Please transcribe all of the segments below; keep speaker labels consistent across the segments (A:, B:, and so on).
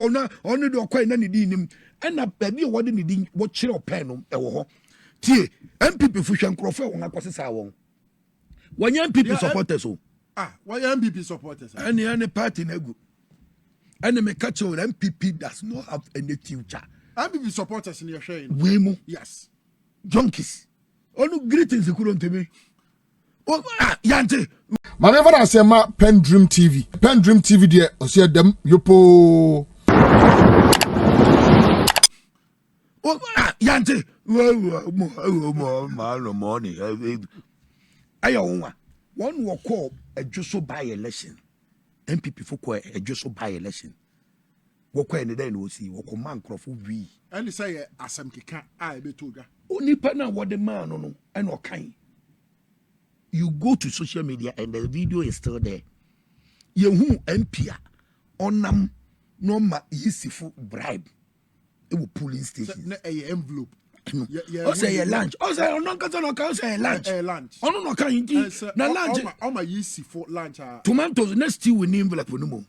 A: only do quite any dim and a baby what in the what chill pen or tie NPP Fusion Crawford on a process. When NPP supporters,
B: why NPP supporters?
A: Any party nego. And me catch on NPP does not have any future.
B: NPP supporters in your shame.
A: Wemo.
B: Yes.
A: Junkies. All greetings you couldn't to me. Oh, Yante.
C: My never I say my PENDREAM TV. PENDREAM TV there. I see them. Yopo.
A: Oh, Yante. Money. I own one will call a just by election. NPP for a just by election. What kind of then will see what command Crawford we.
B: And say Assam Kika, I be told.
A: Only partner what the man no and what kind. You go to social media and the video is still there. You who MP on no ma easy for bribe. It will police station.
B: A envelope.
A: I say a lunch. I say no can say lunch.
B: Lunch.
A: Oh no can na lunch.
B: How my easy for lunch?
A: Tomatoes next you will envelope no more.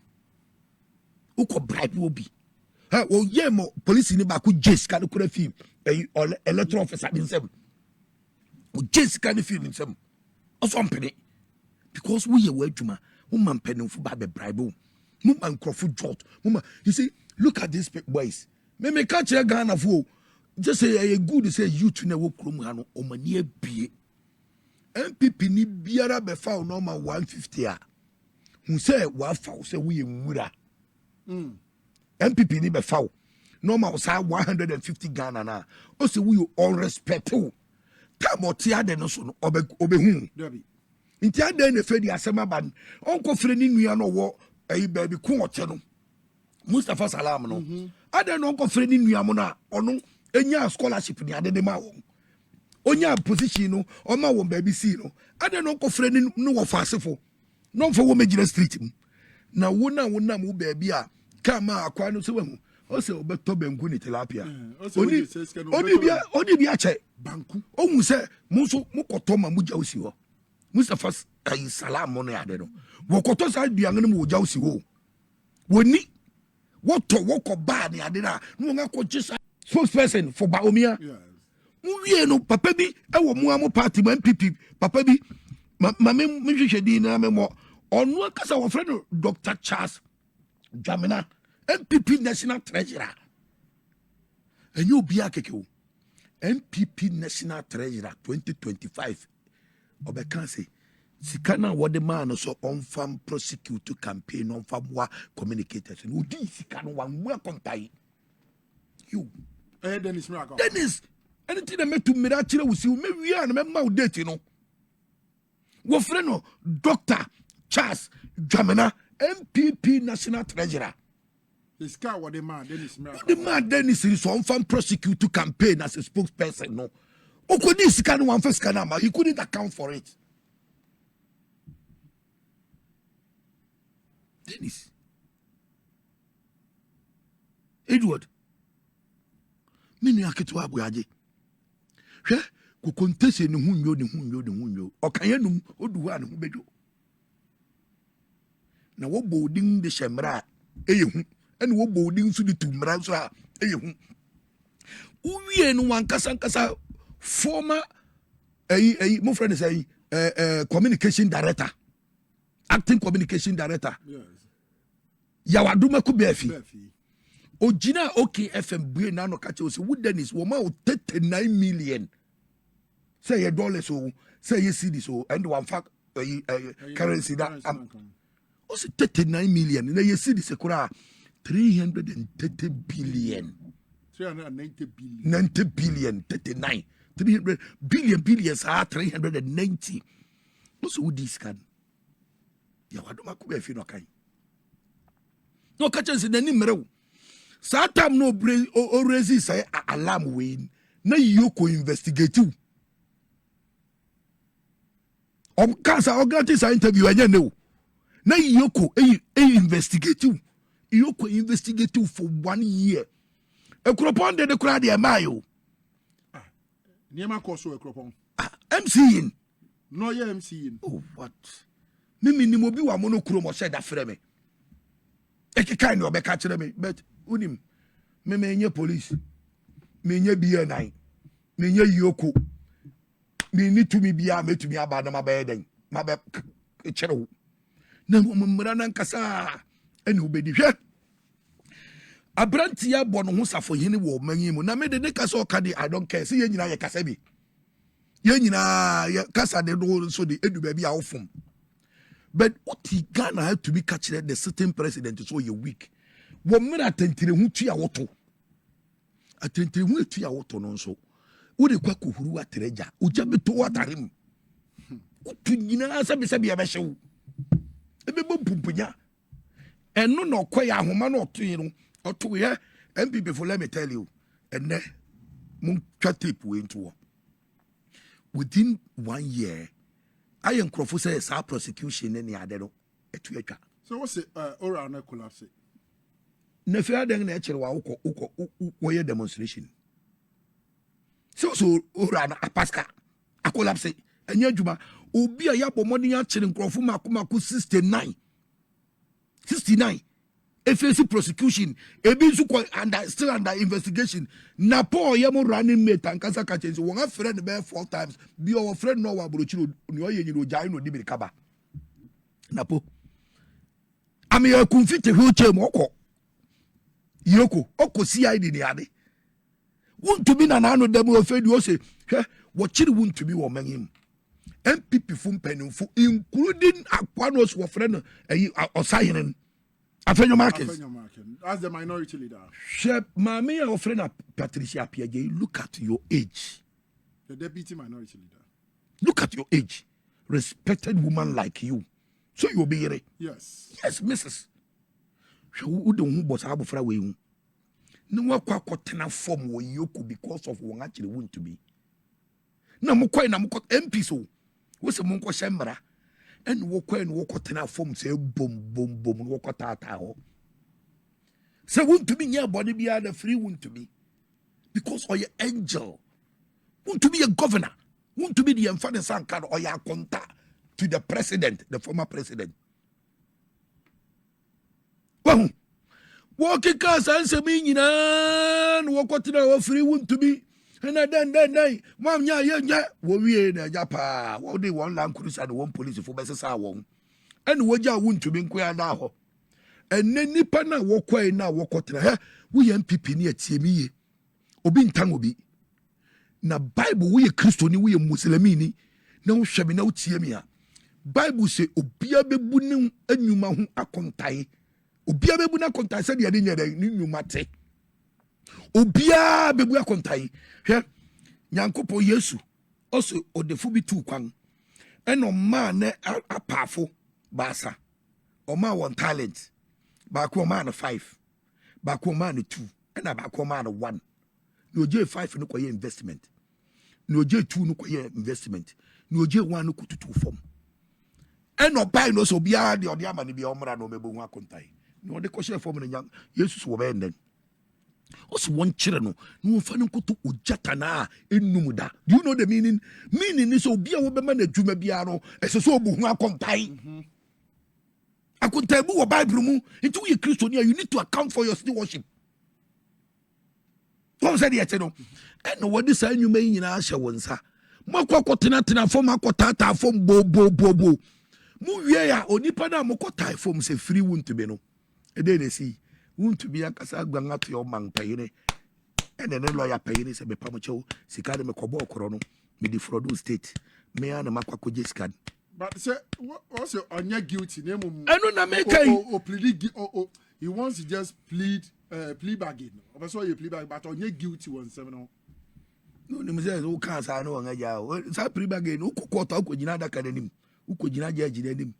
A: Who could bribe will be? Oh yeah, mo police in back with Jace can could have film. Electoral officer in them. Jace can film in them. Also penny. Because we are Juma, woman penny for baby bribe. Woman Crawford jot. Woman, you see, look at these boys. Me catch a gun of woe. Just say a good say you to never crum or mania be. NPP ni biara be found normal 150. Who say what foul say we mura. NPP ni be foul. Normal say 150 Ghana na. O say we all respect you. Tamo tia de no so obe hu. Nti ade na fe di asema ban. Onko fre ni nua no wo baby ku oche no. Mustafa Salam no. Ade no onko fre ni nua mo na ono enya scholarship ni ade de ma wo. Onya position no o ma wo baby see no. Ade no onko fre ni no wo fasefo. No fo wo mejira street mu. Na wo na mu baby a kama akwa no se wo. O se obeto bengu ni tilapia. Odi bia che
B: banku.
A: O mu se mu so mu koto ma mu jawsi ho. Mustafa Salam no ya de no. Wo koto sa bia ngene mu jawsi ho. Woni woto woko ba ni ade na no nga ko jisa spokesperson for Baomia. Mu wie no papa bi e wo mu am party ma NPP papa bi ma me hwehwedi na me mo onu akasa wo friend Dr. Charles Jamina NPP National Treasurer. And you be a keke. NPP National Treasurer 2025. Obekan say, Sikana what the man so on farm prosecute to campaign on farm wa communicators. And Udi Sikano one welcome tie. You.
B: Dennis.
A: Anything that made to Miracle will see me we are remember date, you know. What friend Dr. Charles Jamina NPP National Treasurer.
B: This guy what the man Dennis Miracle.
A: The man Dennis is on farm prosecute to campaign as a spokesperson. No. This kind of one first canama, he couldn't account for it. Dennis. Edward. Mini aketo abuaje. Hwe ko kontese ne hunyo. Okanyanum oduwa ne hubejo. Na wo bodin de shemra eyehu. Ene wo bodin su de tumra so a eyehu. Uwie no wankasa former my friend say communication director, acting communication director.
B: Yes.
A: Yawaduma Kubefi. Ojina OKFM bue na no kache o se wo Dennis wo ma 39 million. Say your dollars so say your cedis so and one fact currency that o se 39 million na your cedis ekura 330 billion.
B: 390 billion.
A: 90 billion 39 300 billions are 390. Also who this can? Yawaduma Kubefi no kai. No kache se nani mrew. Satam no brain or resist alarm win. Na yoko investigate you. Cancer or gratis interview and no. Na yoko investigate you. Yoko investigate you for 1 year. A cropon de crowd ya mayo.
B: Niema koso a cropon.
A: MC in.
B: No, yeah, MC in.
A: Oh, what? Mimi ni mobi wa monochrome or said that frame. Eke kind of a catcher me, but unim me menye police menye BNI menye yoko me ni tumi bia metumi aba na mabaye den mabe kyerewo na mmara nan kasa ene obedi hwe abranti ya bɔ no ho safo hene wo manyi mu na me de ne kasa o ka de I don't care say ye nyina ye kasa bi ye nyina ye kasa de do so de edu ba bi a wofom but what Ghana had to be catched the certain president so you weak wo mmara tantire hu tua woto atantire hu tua woto no so wo de kwa kohuru atreja oja beto watarem utu nyina sabi ya behyew ebe bo pumpunya eno no koya ahoma no otoyi no otoye NPP for let me tell you ene mun twa tape we into within 1 year I am crofo say sa prosecution ne ade no etu atwa
B: so what's it ora na collapse
A: na fi adan na ekere wa wo ye demonstration so ora na apaska a collapse enya adwuma obi a yabo modern ya kire crofo makomako 69 FAC prosecution ebi nso still under investigation na Paul yemo running mate ankasa ka chense won afre ne be 4 times bi o friend no wa brochiro ni oye nyiro jai no di birikaba na po am ya kumfite wheelchair mo okọ yoko okọ CID ni ade wontumi na na no dem ofedi o se hwe wo chiri wontumi wo manhim NPP fum penimfo including akwanos wo friend osahenen Afenyo Markets.
B: As the minority leader.
A: Shep, mami your friend Patricia Piaget, look at your age.
B: The deputy minority leader.
A: Look at your age. Respected woman like you. So you'll be here.
B: Yes.
A: Yes, Mrs. Who don't boss abufra we. No wa kwa kotena form wo yoku because of one actually want to be. Na mukwa na mukwa MP so. Wo se munko shemra. And walk and walk out form say boom walk out ho. So want to be near body be the free want to be because or your angel want to be a governor, want to be the father son card or your contact to the president, the former president. Well, walking cars answer me walk out free want to be. And then, mom, yeah, we na japa. What they want land cruiser and one police for Bessa won. And what ya want to be inquire now. And then nipa na walk away now, walk out. We NPP near TME. Obin Tangobi. Na Bible, we a Christian, we a Muslimini. Now, shabi now TME. Bible say, Obia bebunum and you mahu akontai. Obia bebuna kontai said, ya didn't you mate. Obia bebu akontai hwe nyankopo Yesu also odefu bi tu kwan eno ma ne apafo basa o ma one talent ba ko ma no 5 ba ko ma no 2 ena ba ko ma no 1 no je 5 no koye investment no je 2 no koye investment no je 1 no kututu fom eno bai no so bia de ode ama ne bia omra no mebu hu akontai no de ko share fom no nyang Yesu so be nden also one children no fani nkoto ojata na enumuda. Do you know the meaning? Meaning is obi a wo be ma na dwuma bia no ese so obu hu akontai. Akontai bu wo Bible mu into you Christian you need to account for your stewardship. What said yet no? And what this say nyuma nyina ahye wonsa. Makwa tena form akotata form bo. Mu wie ya onipa na mokotai form se free won't be no. E dey see want to be a casa ganga to your man payne and then lawyer payne se be pamucho sikade me kobo okoro no me di fraud state me an makwa scan
B: but say what's your on your guilty name
A: eno na make
B: plead he wants to just plead bargain so you plead bargain but on your guilty one 7
A: no me say o kan sa no nga ja sa plead bargain o kokota o kojina daka nanim o kojina jaji nanim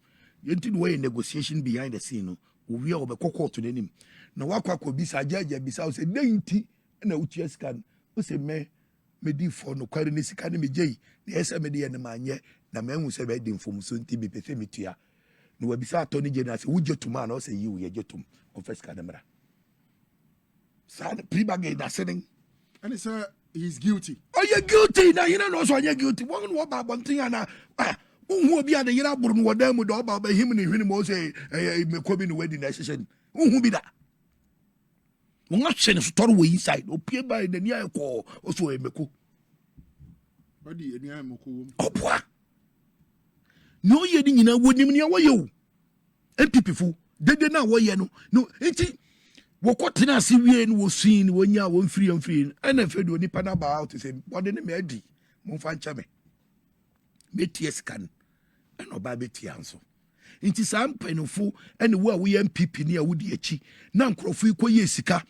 A: yenti no way negotiation behind the scene no we are to nanim na wakwa bisa jaja bisa o se denti na utia scan o se me di for no kware ni sika ni me jei na ese me de ne manye na me hu se be di mfom so nti bi pese metua na wa bisa atoni je na se wujetuma na o se yi wo ye jetum o first cademra sa pre-bagay na sitting
B: and it's he's guilty.
A: Oh, you're guilty na you know so you're guilty one what about one thing na who obi a de yira buru no wadam do about him ni hwini mo say me ko bi no wedding na session who be that won ahwe ne store wo inside opie by the near ko oso emeko
B: odi eni amoko
A: oboa no ye di nyina wonim ne woye o NPP fu dede na woye no enti wokotena ase wie no wosuin wonya wonfiri ena fedo nipa na ba out say body ne me adi mo fa ncha me metie scan ena oba betie anso nti saa mpanufo ene wo a wo NPP ne a wodi achi na nkrofo ikoye sika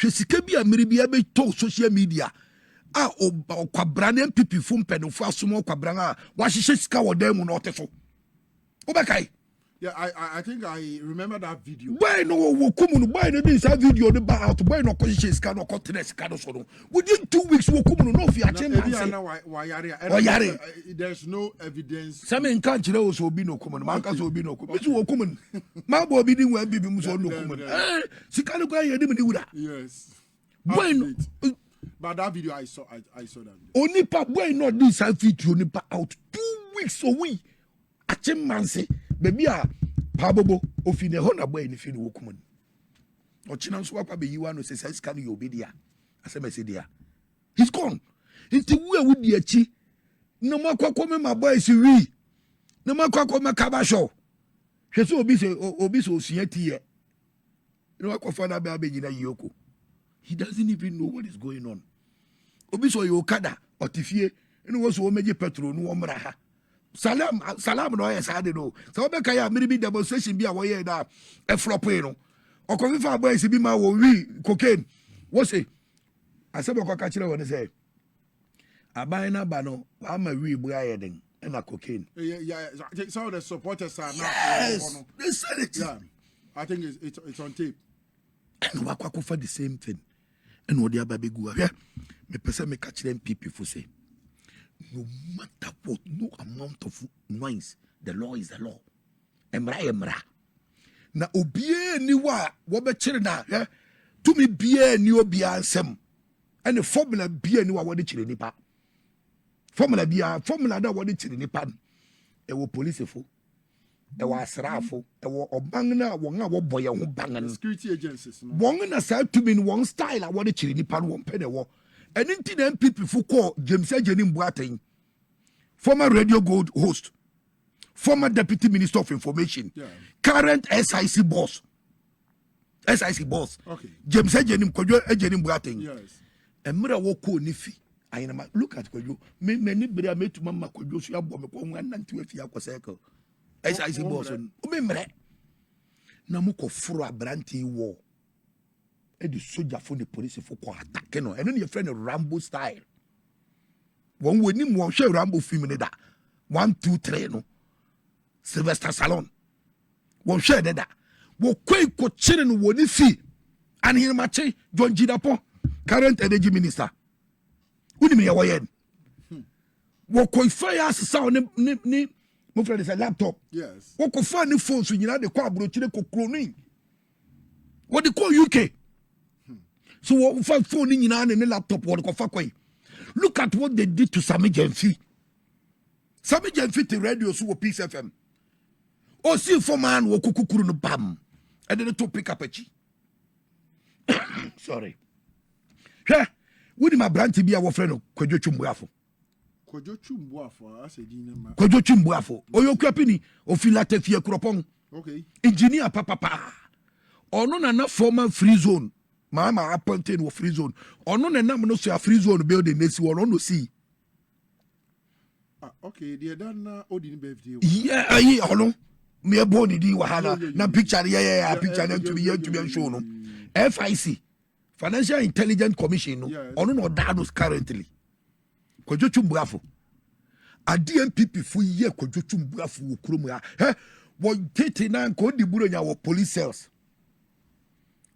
A: hwe sika bi a mere bi abeto social media a okwabra na NPP fu mpanufo asomo okwabra a wahihye sika wodan mu na otefo obekai.
B: Yeah, I think I remember that video.
A: Boy no wo kumu boy no this video no ba out boy no kwahihye sika no kotre sika no so no within 2 weeks wo kumu no fi ache man say
B: there's no evidence.
A: Some nka kire wo so obi no kumu no man ka so obi no kumu so wo kumu ma bo obi din wa bibi mu so no kumu sika no kwa yede me ni wura.
B: Yes.
A: Boy no
B: but that video I saw that video.
A: Only pa boy no this video ni pa out 2 weeks away ache man say baby a pabobo ofine ho na boy ni fi ni wo kumu o china nso akwa be yiwa no say sika no ye obedia asemese dia he's gone nti wo a wodi achi no makwa me my boy si wi no makwa me kaba show hwe so obi so osia tie no akwa fa na be abegyina yoko he doesn't even know what is going on obi so yokada otifie no wo so o meje petrol no wo mra ha salam no yes ade no so be kai a mere bi demonstration bi a wo ye da e flop no okofifa boy si bi ma wo wi cocaine wo say asebe ko ka kire wo ne say aban na ba no ama wi bu aye den na cocaine.
B: Yeah, some of the supporters are now.
A: Yes, they said it.
B: Yeah, I think it's on tape.
A: And we go for the same thing. And what the ababegu ahwe me pese me catch them people for say no matter what, no amount of noise, the law is the law. Emra na obie ni wa wo be kire na hwe to me bie ni obi ansem and the formula bie ni wa wo de kire nipa formula da wo de kire nipa e wo police fo e wo asrafo e wo oban na won a wo boye ho ban no
B: security agencies no
A: won na sa to me won style a wo de kire nipa no won pe de wo eni nti na NPP fo call James Ejenim Boateng, former Radio Gold host, former Deputy Minister of Information, current SIC boss.
B: Okay.
A: James Ejenim Boateng.
B: Yes.
A: Emra woko nifi. Ayina look at Kojo. Me ni bere me to mama Kojo so abo me ko wan nanti afi akoseko. SIC boss. O me mre. Na mo ko furo abranti wo. E di soldier for the police for ko attack no. Eno ne friend Rambo style. Won woni mo hwe Rambo film ne da. 1 2 3 no. Sylvester Stallone. Won hwe de da. Wo kwai ko chire no woni fi. And here mache John Jidapo, current energy minister. Uni me wo yen. Wo ko fire sa ni mo friend say laptop.
B: Yes.
A: Wo ko fa ni phone so nyina de ko abro chire ko kronin. Wo de ko UK. So wo fa phone ni nyina ne laptop wo de ko fa kwai. Look at what they did to Sami Jenfi. Sami Jenfi te radio so wo Peace FM. O si for man wo kukukuru no bam. And then to pick up a chi. Sorry. Hwe, wodi ma branch bi a wo frɛ no Kwadwo Chumbuafo.
B: Kwadwo Chumbuafo ase di ne ma.
A: Kwadwo Chumbuafo. Oyokuapini ofilate fie kropon.
B: Okay.
A: Engineer papa. Ono na former free zone. Mama appointed wo free zone. Ono na nam no so free zone building nesi wo no see.
B: Ah, okay, they done odin birthday.
A: Yeah, ayi ono. Me boni di wahala na picture yeah picture na to be show no. FIC Financial Intelligence Commission no ono no dados currently. Kwadwo Chumbuafo. A DNPP fu ye Kwadwo Chumbuafo wo kurom ya. Wo tete na ko di buro nya wo police cells.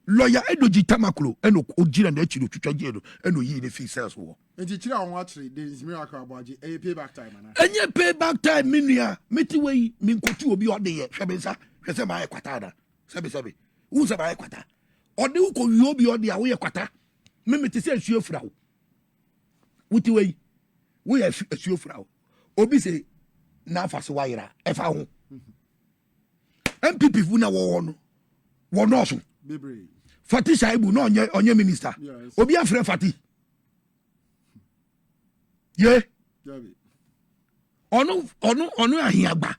A: Lawyer Edoji Tamaklo eno ojira na echiru twitwaje no eno yi ne fee cells wo.
B: Enti chira won achire there is miracle aboaje e payback time na.
A: Enye payback time minua meti wey min kotu obi ode ye hwebensa hwese ma ye kwata da. Sebe. Wo se ba ye kwata. Ode wo ko wi obi ode a wo ye kwata. Me meti se asuo fura wo. Wuti wey wo ye asuo fura wo. Obi se na afa so wayira e fa ho. NPP fu na wo no. Wo no so.
B: Bebre.
A: Fati Shaibu no onye minister.
B: Yes.
A: Obi afre Fati. Yeah. Onu ahiagba.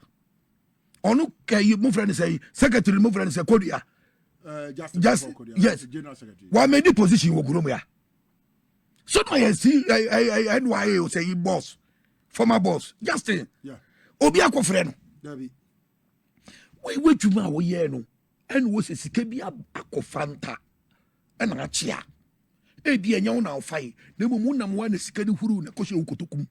A: Onu kay mo friend say secretary mo friend say Kodia. Just yes.
B: General secretary.
A: Wa made position wo gurom ya. So no you see NYA say boss. Former boss. Justin.
B: Yeah.
A: Obi akofre no.
B: David.
A: We twuma wo ye no. En wo se sika bi akofanta. En achia. E bi enya wo na ofai. Na mo nam wa na sika ni huru na kohye ukotokum.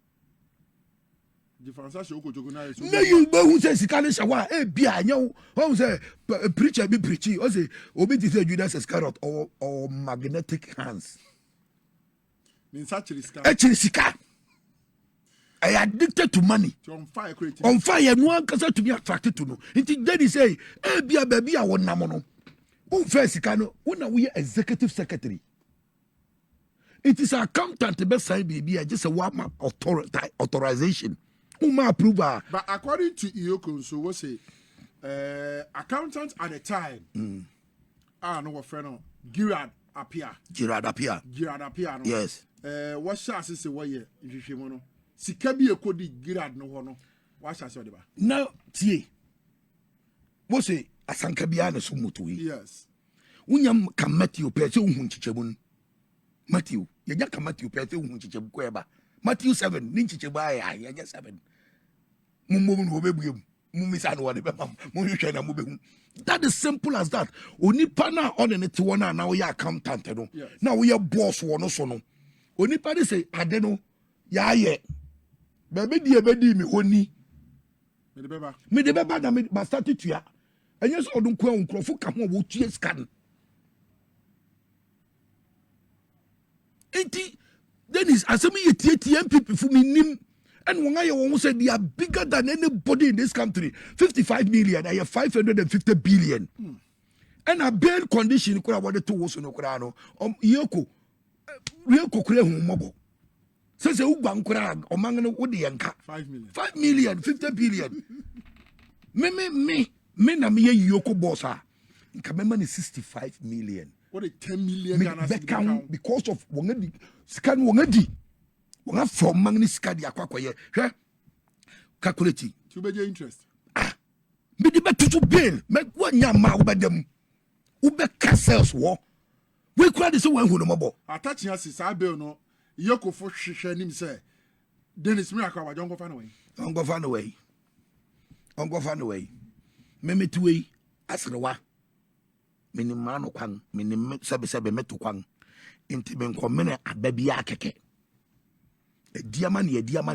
B: Difference show ko na so.
A: Na you be who say sika ni shawa e bi anya wo say preacher be preaching. O say obi ti say Judas Iscariot or magnetic hands.
B: Means actually sika.
A: Actually sika. I addicted to money.
B: On fire creative.
A: On fire, no one can to be attracted to no. Until then say, eh, be a baby, I want namono. Who first can when we executive secretary? It is accountant the best side baby. I just a warm authorization. Uma approval.
B: But according to Iyoko, so what say accountant at the time. No what friend Girard appear. No.
A: Yes.
B: What shall I say what year if you want Sikabi a codi Girard no one. What shall I say about?
A: Now, tie. What say Asankabiana Sumutui?
B: Yes.
A: Unyam can Matthew Petu Hunchichabun. Matthew, Yaka Matthew Petu Hunchichabueba. Matthew 7, Ninchichaba, I just 7. Mumun will be Mumisan one. That is simple as that. Only partner on the Tiwana now we are accountant. Now we are boss one or so. Only party say, I don't know. Yeah. Baby, dear, baby, me honey. Me the beba na me bastati tuya. Enye so odun kwa nkrofo ka ho wo tue scan. Enti Dennis asemi yetie NPP fu mi nim and won aye won say they are bigger than anybody in this country. 55 million and 550 billion. And a bail condition kura wode to wo so no kura no. Yeko kura hu mobo. Says a bankura or mangano would the yanka
B: 5 million.
A: 5 million, 50 billion. Me, na me yoko bossa. Kamemani 65 million.
B: What a 10 million
A: because of wongadi scan wongadi. Wonga from mangani skadi akwakoye. Calculating.
B: To be your interest.
A: Me the better to bail. Me one yama over them. Ube castles war. We cried this one who no more.
B: Attaching us is our bill no. Yoko for him say Dennis Miracle wa don't go find away.
A: On go find away. Me to way asrewa. Me mano kwan, me sebe metu kwan. Inti ben komene ababia keke. E diama na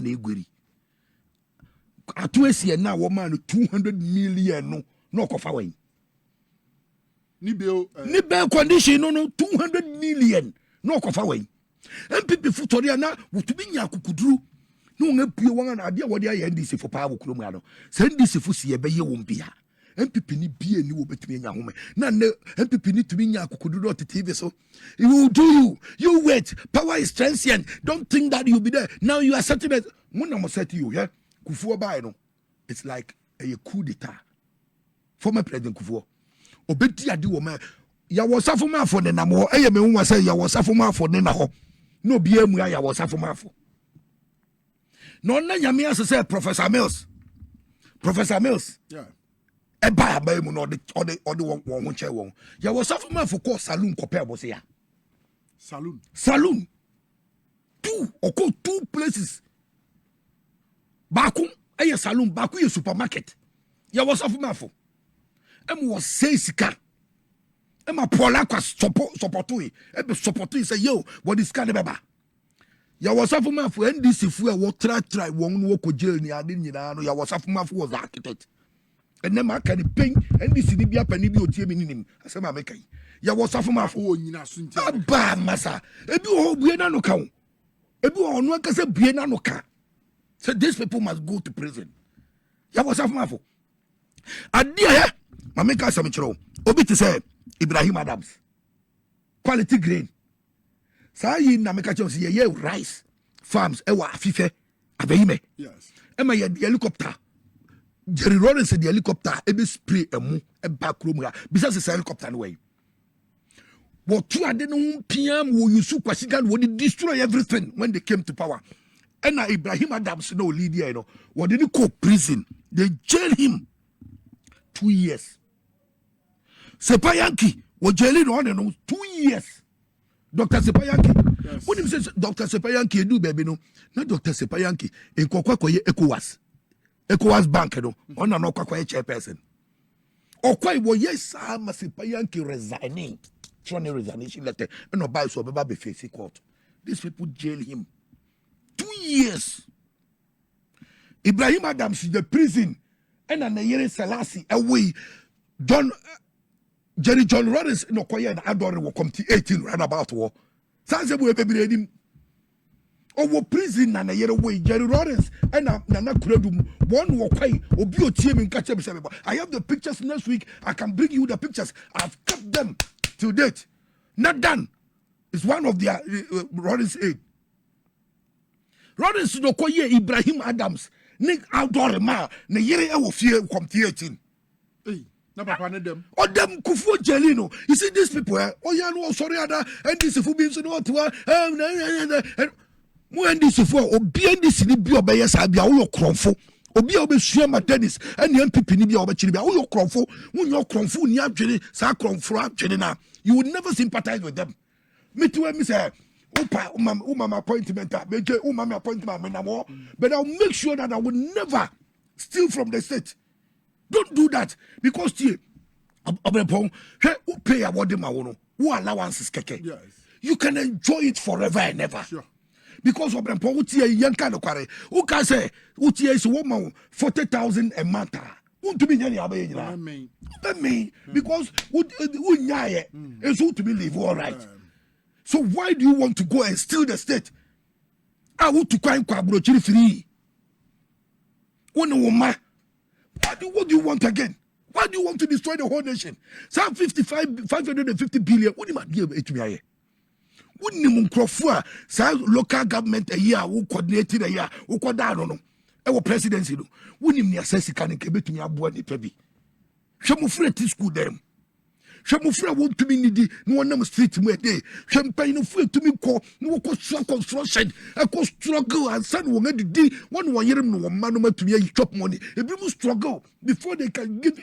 A: egweri. Atu esi na wo man 200 million no kofa wen.
B: Ni bill
A: condition no 200 million no kofa wen. NPP futoria na wutubi nya kukuduru no ngapie wan na ade wode aye NDC for power kurom ya no se NDC fu se yebeye won bia NPP ni bie ni wo betumi nya home na NPP ni tumi nya kukuduru on TV so it will do you wait, power is transient, don't think that you'll be there now. You are certain that when I'm set you yeah Kufuor by no it's like a coup d'etat. Former President Kufuor obeti ade wo ma ya wasafo ma for ne namo eye me hu say ya wasafo ma for ne na ho no bia mu ya wasafo ma for no na nyame ase say Professor Mills
B: yeah
A: e ba mu no ode won ho che won ya wasafo ma for ko saloon ko pe bo se ya saloon two places baku eye saloon baku ye supermarket ya wasafo ma for was say sika Emma Paula support say yo what is kind of baba ya wasafuma for NDC fu e wo try won wo ko jail ni ade nyina no ya wasafuma fu was architect enne ma ka ni pen NDC ni bia pani bi otie mi nim asema me kai ya wasafuma fu
B: wo nyina sunti
A: ba masa ebi ho bue na no ka wo ebi ho no akase bue na no ka so these people must go to prison ya wasafuma fu ade ya mama ka asem kiro obi ti say Ibrahim Adams quality grain sa yi na me ka che ye rice farms e wa afife abeyime
B: yes
A: e ma ye helicopter Jerry Lawrence the helicopter e be spray emu e ba krom ga bisa se helicopter no way What two are no PM who you super sigan would destroy everything when they came to power. And now Ibrahim Adams no leader, you know, what did he call prison? They jailed him 2 years. Sepayanki was jailed on 2 years. Dr. Sepayanki. Yes. When he says Dr. Sepayanki do baby no, not Dr. Sepayanki in Kokwakoye ECOWAS bank no, on an Okwakoye chairperson. Or quite well, yes, I'm a Sepayanki resigning. Trying resignation letter and no buy so baby face court. These people jail him 2 years. Ibrahim Adams is the prison and an Yere Selassie away. Jerry John Lawrence no quiet adore will come to 18 run about war. Sansa will be him. Over prison and a year away, Jerry Lawrence and Nana Kredum, one walk away, or be a team in catch up. I have the pictures next week. I can bring you the pictures. I've kept them to date. Not done. It's one of their Lawrence aid. Lawrence no quiet Ibrahim Adams. Nick outdoor ma, na yere will fear come to 18.
B: No, papa, them.
A: Or them Kufu Jelino. You see these people, oh, yeah, no, sorry, and this if we be so what when this for obi this ni bi obeye sabia wo kronfo obi obe suama tennis and the NPP ni bi obechiri bia wo kronfo wo nyo kronfo ni adwene sa kronfo adwene na you would never sympathize with them. Me too me say upa umama appointment meje umama appointment me na mo, but I'll make sure that I will never steal from the state. Don't do that because tie obepon he pay award ma wo no wo allowances keke. Yes. You can enjoy it forever and ever. Sure. Because of the poverty, young kind of quarry, who can say, Uti is woman 40,000 a month. To be any other mean because Unyaye is who to believe, all right. So why do you want to go and steal the state? I want to cry Quabrochi free. What do you want again? Why do you want to destroy the whole nation? Some 550 billion. What do you give it to me? Wouldn't Mumcrofua, some local government a year who coordinated a year, who could down our presidency. Wouldn't me assess a can keep to me a boy, baby. Shamufret is good them. Shamufra want to be needy, no one number street to me a day. Champagne of food to me call, no construction, I could struggle and son will get the day 1 year no man to me a chop money. A people struggle before they can give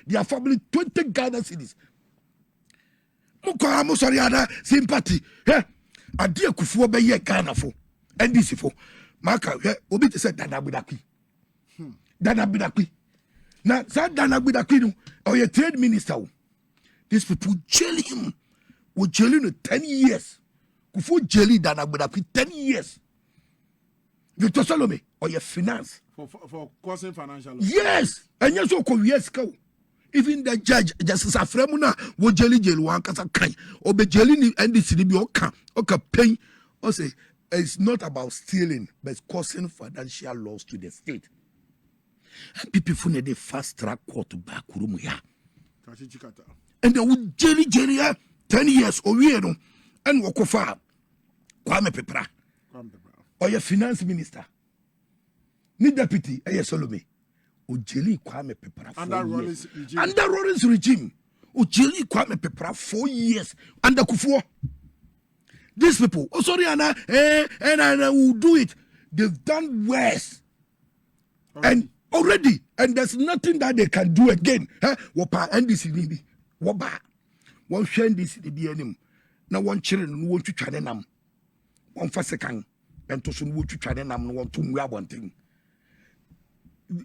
A: their family 20 Ghana cities. Mukara Mosariada sympathy. A dear Kufu be ye Ghana for NDC for Maka Obi said Dana Bidaki. Dana Bidaki. Now that Dana Bidaki or your trade minister. These people jail him. We jail him 10 years. Kufu jelly Dana Bidaki 10 years. Victor Salome or your finance.
B: For causing financial loss.
A: Yes. And yes, yes, go. Even the judge, Justice Afremuna, wo jelly jail one kasa kai, or be jelly and this be oka pain, or say it's not about stealing, but it's causing financial loss to the state. And people find the fast track court back room ya. And they would jelly 10 years or year and walk off Kwame Pepra or your finance minister. Ni deputy, Solomon. Ojeli Kwame Pepra under Lawrence regime. Ojeli Kwame Pepra 4 years under Kufuor. These people, oh sorry, Anna, and I will do it. They've done worse. Already, and there's nothing that they can do again. Wapa NDC Waba. One share this the BNM. Now one children who want to try them. One for second, and to soon want to try them, want to wear one thing.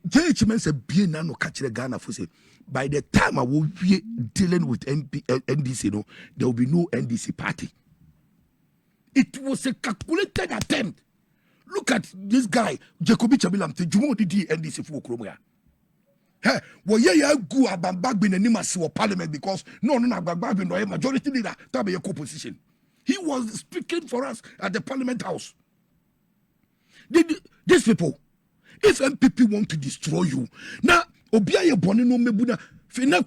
A: JHM said, "Be no catch the Ghana for say. By the time I will be dealing with NDC, no, there will be no NDC party. It was a calculated attempt. Look at this guy, Jacobi Chabilam, to Jumo Didi NDC for Kromia. Hey, well, yeah, go about back in the Nimas or parliament because no, back in the majority leader, that be a co-position. He was speaking for us at the parliament house. These people. If NPP want to destroy you, now Obia Bonino Mebuna,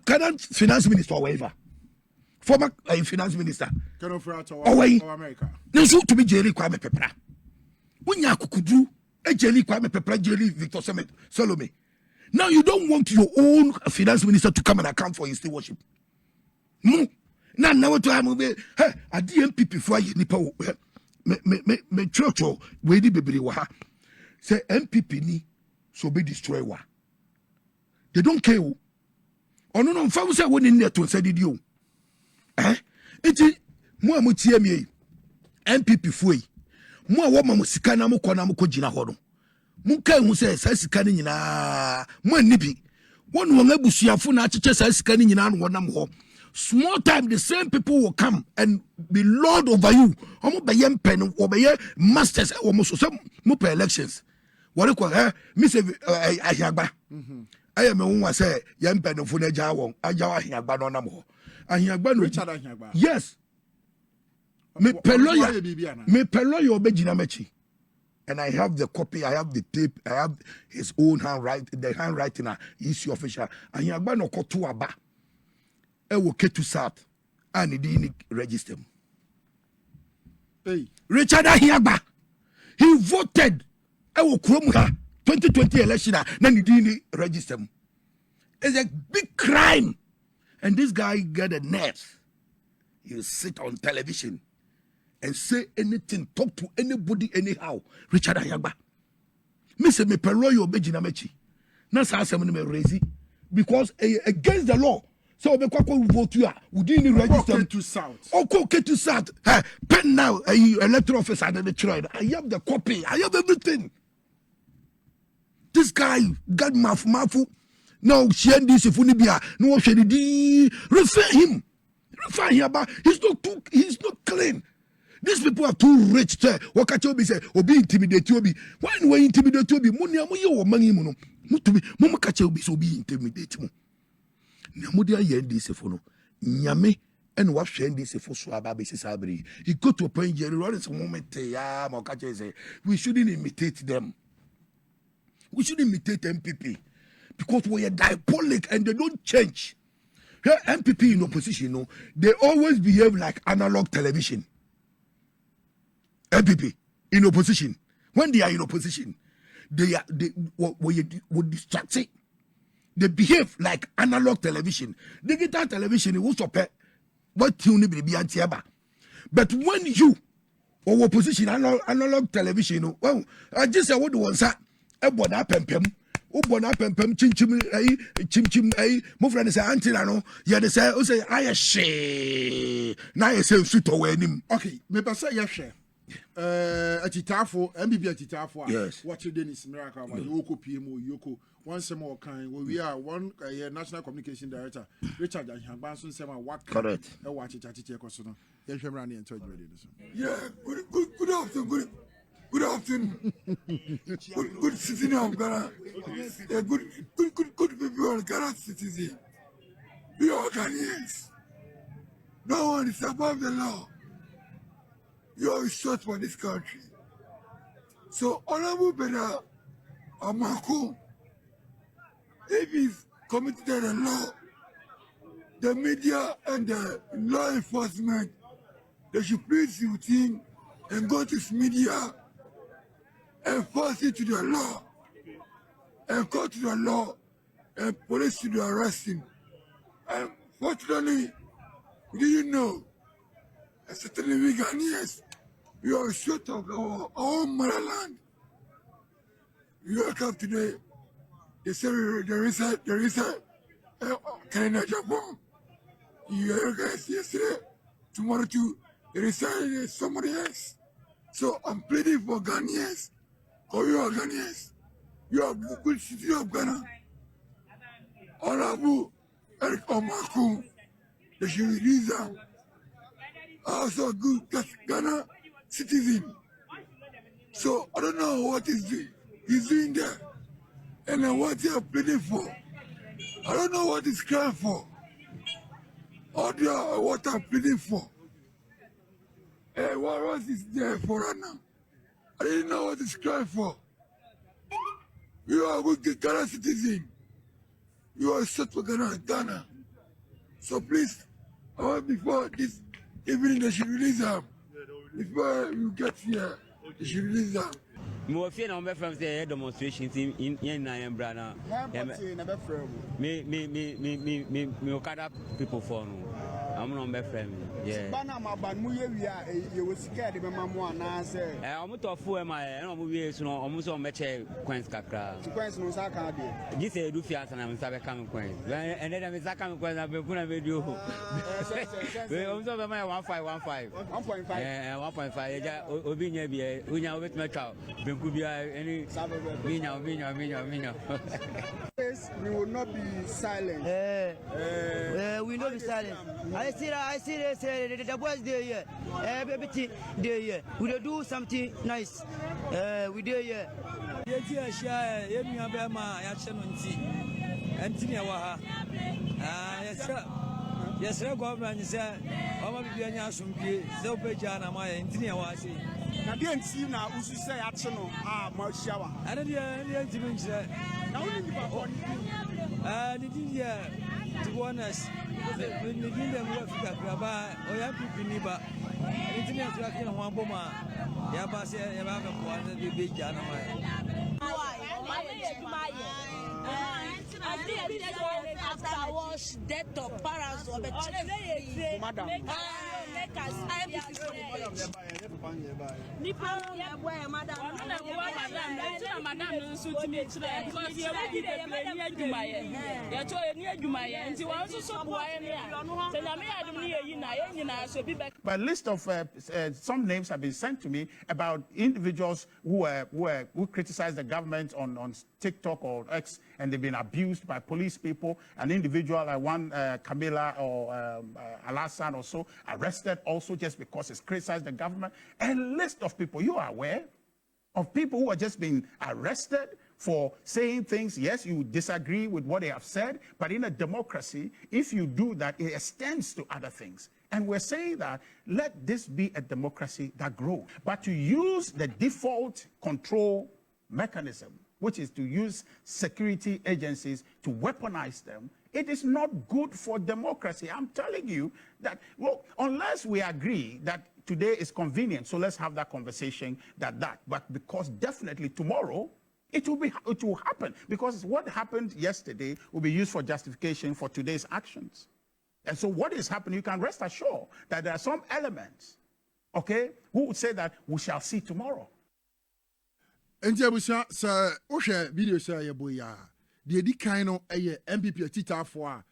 A: current finance minister or whatever, former finance minister, or America. No, so to be Jerry Kwame Pepra. When Yakudu, a Jerry Kwame Pepra, Jerry Victor Salome. Now you don't want your own finance minister to come and account for his stewardship. No, na what I move hey a DMPP for you nipa me church we di bebre wa ha say NPP ni so be destroy wa they don't care ono no mfa say woni net to say didi o enti mo amutie me NPP foi mo a wo ma mo sika na mo kɔ ho no mo kan hu say sa sika ni nyina mo anibi won won abusuafo na akyeche sa sika ni nyina no wonam ho small time the same people will come and be lord over you omo be yem pen or be masters omo so mo per elections wori ko me say ahiagba I me won say yem pen fo na ja won aja ahiagba no nam ho ahiagba no
B: Richard Ahiagba
A: yes me peloya obegina mechi and I have the copy, I have the tape, I have his own handwriting, the handwriting is official ahiagba no koto aba e wo ketu sat and he didn't register him.
B: Hey.
A: Richard Ahiagba, he voted e wo krom ha 2020 election and he didn't register him. It's a big crime. And this guy got a nerve. He'll sit on television and say anything, talk to anybody anyhow. Richard Ahiagba. Me say me peloyo obejina mechi. Na sa asem me raise because against the law. So we vote you. We didn't register.
B: Okay to South.
A: Okay to South. Pen now. Electoral office and the tried. I have the copy. I have everything. This guy got mafu. Now share this if we be no shady. Refer him. But he's not clean. These people are too rich. What can you be say? Or be intimidated? Obi. Why no intimidate Obi? Money amoyo money mono. Mutubi. Mama catch Obi so be intimidated. Namudia yendi sefono nyame and what shendi sefo so ababe sesabri he go to a point Jerry Rollins moment ya mokache say we shouldn't imitate them. We shouldn't imitate MPP because we are diabolic and they don't change. Here MPP in opposition, they always behave like analog television. MPP in opposition, when they are in opposition, they would distract it. They behave like analog television. Digital television is also what you need to be anti-aba. But when you or opposition analog television, well, I just say what do one say? Ebona pempem, ubona pempem, chim, my friend say anti-ano. Yeah, they say, oh say I share. Now you say suit away him.
B: Okay, me pasa ya share. Atitafo, MBB atitafo.
A: Yes.
B: Watch the Dennis Miracle, Yoko PMO, Yoko. One more kind. We are one national communication director, Richard Ahiagba. So say what?
A: Correct.
B: I watch it. I teach you question. Yes, I'm running and tell you.
D: Yeah. Good afternoon. Good afternoon. good citizen of Ghana. Yeah, good people of Ghana citizen. We are Ghanaians. No one is above the law. You are shot for this country. So, Honorable Bena Amako, if he's committed a law, the media and the law enforcement, they should please with him and go to his media and force it to the law and go to the law and police to arrest him. And fortunately, we didn't know, certainly we Ghanaians, we are short of our own motherland. We woke up today, they say there is a Canada, Japan. You heard guys yesterday, tomorrow too, there is somebody else. So I'm pleading for Ghanaians, or you are Ghanaians. You are good city of Ghana. Honorable Eric Omaku, they should release them. Also good Ghana citizen. So I don't know what he's doing there. And then what they are pleading for. I don't know what he's crying for. Or what I'm pleading for. What is there for right now? I didn't know what he's crying for. You are a good Ghana citizen. You are set for Ghana. So please, I want before this evening they should release them. Before you get here, they should release them.
E: More fear on my friends there demonstrations in Brana. Me Okada people for no. I'm not my friend. Yeah.
F: Banama Bamuya, you were scared of Mamma and I said,
E: I'm not a fool, my movie, almost on Meche, Queen's Capra.
F: Queen's no Saka.
E: This is Dufias and I'm Sabacam Queen. And then I'm a Sakam Queen, I've been putting a video. We also have my 1515. 1.5. Obinia, Unia with my child. Binkubia, any Mina.
F: We will not be silent.
G: We will not be silent. I see the boys there, yeah. Everything there, yeah. We will do something nice. We there, yeah. Yes, sir, government said, I'm going to be a some so big and my engineer was it.
F: I didn't see now who say action my shower.
G: I don't hear to mention.
F: Now,
G: To be honest, when the Indian work at Rabbi or Yapi, Engineer tracking on one bomber, Yabas, Yabaka, the big Janamai.
H: After wash death of parents of the madam.
I: But a list of some names have been sent to me about individuals who criticize the government on TikTok or X, and they've been abused by police people. An individual like one Camila or Alassane or so arrested also just because it's criticized the government. A list of people, you are aware of people who are just being arrested for saying things. Yes, you disagree with what they have said, but in a democracy, if you do that, it extends to other things. And we're saying that let this be a democracy that grows. But to use the default control mechanism, which is to use security agencies to weaponize them, it is not good for democracy. I'm telling you that, well, unless we agree that today is convenient, so let's have that conversation, but because definitely tomorrow, it will happen, because what happened yesterday will be used for justification for today's actions. And so what is happening, you can rest assured that there are some elements, okay, who would say that we shall see tomorrow.
B: Enti abusa sa ohwe video sa ye boya de di kan no eye NPP atitafo a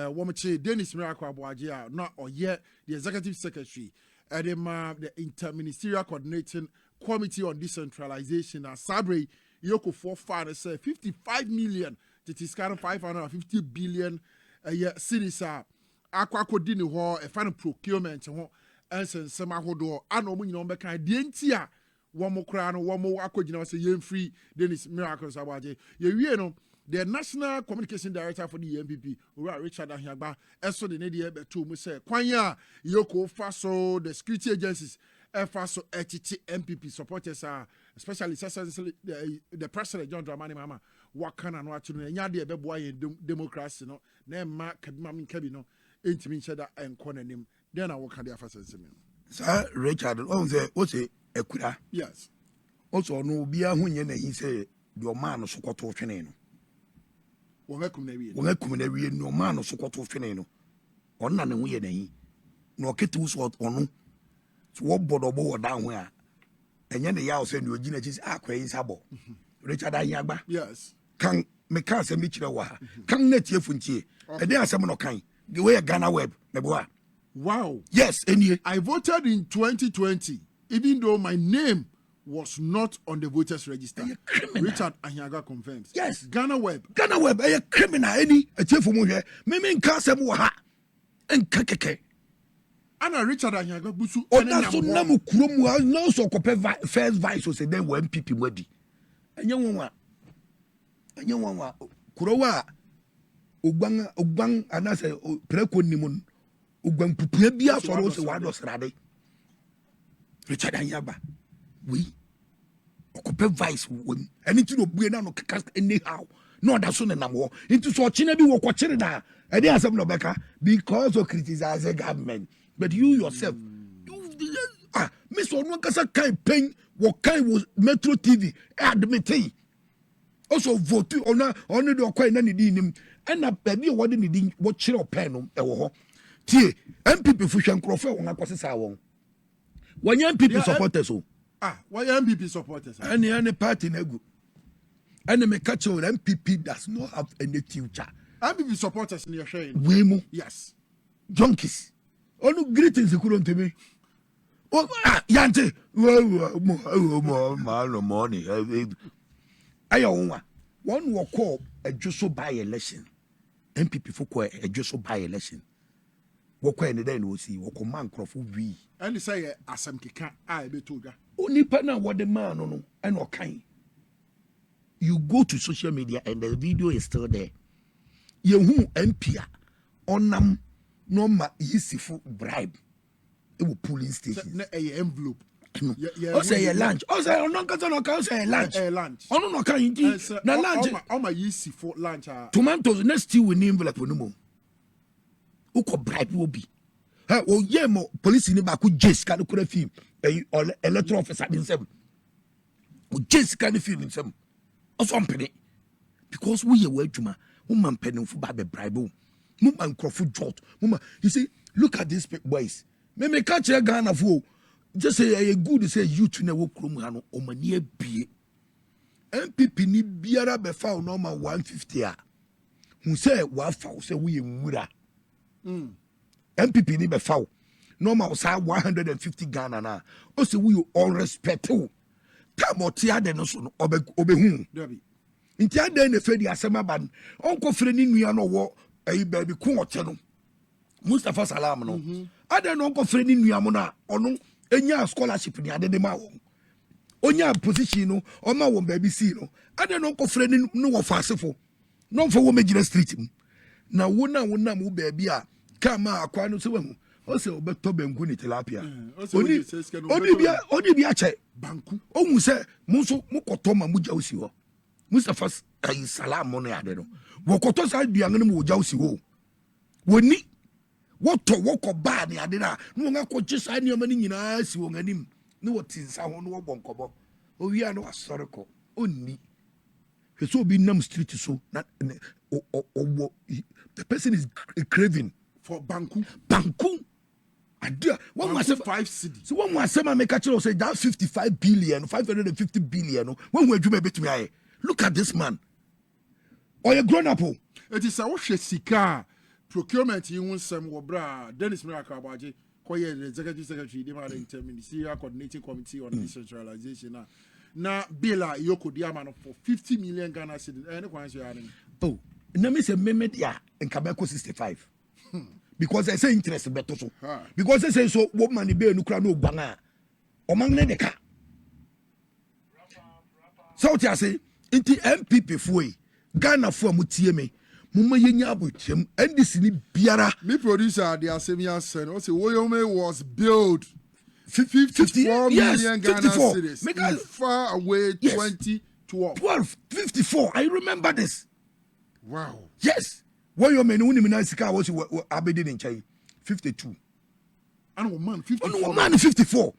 B: womeche Dennis Miracle Aboaje a na oye the executive secretary edema the interministerial coordinating committee on decentralization a sabre yoko for far say 55 million it is kind of 550 billion cities akwakodi ni ho e fan procurement ho ensensem ahodo ana omu nyina ombeka de ntia womo kra no womo akogina say yemfree Dennis Miracle Aboaje ye wie no the national communication director for the NPP Richard Ahiagba eso de ne de beto mu say kwanya yoko fa so the security agencies fa so etiti NPP supporters especially the president John Dramani Mama wakana no atu no nya de beboa ye democracy no na ma kadima min kabi no entimi ncheda enko nanim den na woka de afa sensem
A: sir Richard on say o say ekura
B: yes
A: also no bia hunye na yin say the man no sokoto twene no
B: wogakum
A: na wie no man no sokoto twene no onna ne ho ye na yin no ketu so onu so wo bodobo wo da ho a enye ne ya o say no ogina chi akwa yin sabo Richard Ahiagba
B: yes
A: kan me kan se mi kire wa kan na tie funtie e dey asem no kan the way Ghana web me boa
B: wow
A: yes enie
B: I voted in 2020 even though my name was not on the voters register. Richard Ahiagba confirms.
A: Yes.
B: Ghana web
A: a criminal any a chief mu hwe me nka sem wo ha nka keke
B: ana Richard Ahiagba busu
A: ona so na mu kurom na so kope first vice so then wo NPP mwadi enye wonwa kurowa ogban anase preko nimun ogban pupua bia so ro se wado srade Richard Ahiagba we okope vice won eni ti no bue na no kaka anyhow no da so ne namwo into so chine bi wo kwakire da e dey asem no beka because of criticize the government but you yourself miss onu kasa campaign wo kai wo Metro TV admitting also vote on the kwai na ne di nim na ba bi wo de ne di wo kire open no e wo ho tie MPP fu hwe nkrofo won akosesa won wanya MPP supporters o
B: why NPP supporters
A: any party na gu and me catch on MPP does not have any future.
B: NPP supporters near Shane.
A: Wemo.
B: Yes.
A: Junkies. Onu greetings couldn't to me. Oh, Yante. Money. Ayawa. One will call a Joso by election. MPP for a Joso by election. Walk any day will see what command Crawford we.
B: And say Asam Kika, I be told.
A: Only partner what the man no and okay. You go to social media and the video is still there. You who MP onam no ma yisifu bribe. It will polling station.
B: A envelope.
A: O say a lunch. O say no kata no ka say lunch.
B: Lunch.
A: Ono no ka yin na lunch.
B: O ma yisifu lunch.
A: Tomatoes next still with envelope no mo. O ko bribe wo bi. Ha o ye mo police ni ba ko jes ka no kura film. Electoral officer in sem. O jes ka no film in sem. Also penny because we are adwuma woman penny for babe bribe woman crofo jot woman you see look at these boys me catch a Ghana for just say a good say youth na wo krom ha no o mani abie MPP ni biara be fa normal 150 a hu say wa fa say we nwura MPP ni be fa normal say 150 Ghana na o say we all respect o tamotia de no so no obehu nti ade na fe di asema ban onko fre ni nua no wo baby ku ote no Mustafa Salam no ade no onko fre ni nua mo na ono enya scholarship ni ade de ma wo onya position no o ma wo baby si no ade no onko fre ni no wo fasefo no mfa wo mejira street mu na wo na mo baby a kama akwa no so wahu o se obeto bengu ni tilapia oni bia che
B: banku
A: ohun se mo so mo koto ma mo jawsi ho Mustafa Salam no ya de no wo koto sa duan no mo jawsi ho woni woto woko ba ne ade na no nga ko gye sa niam ni nyina si won anim ne wotinsa ho no wo bonkobo o wi ano asore ko onni hwe so bi nam street so na the person is craving
B: for banku
A: idea one was
B: 5 city
A: so one was say make catch say that 55 billion 550 billion when we adwuma betumi aye look at this man or a grown up
B: it is a wo hwe sika procurement yi wonsam wo bra Dennis Miracle Abaje koye the executive secretary the man interministry coordinating committee on decentralization na bila yoko diamano for 50 million Ghana cedis any kwan so ya
A: oh na me say media nkabeko 65 because they say interest better so because they say so what money be no kra no gbanga o man ne de ka so ti ase inti MPP foi Ghana fo amutie me mumma yenya abotiam NDC ni biara
B: me producer the Asemian sen o say Woyome was built 54 million Ghana cedis far away 2012
A: 54 I remember this
B: wow
A: yes Woyome no unim na sika was abedi ni nchai 52
B: and man
A: 54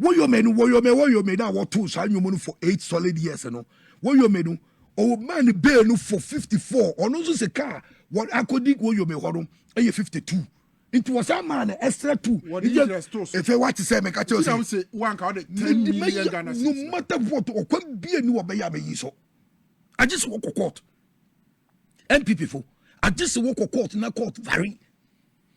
A: Woyome na what two sa nyomo for 8 solid years no Woyome no o man be no for 54 ono so sika what akodi Woyome ho no 52 it was a man extra 2 if I want to say make I
B: say one ka 10 million Ghana
A: no matter what o kwam bia ni obeya meyi so I just walk court MPP for I just walk court na court vary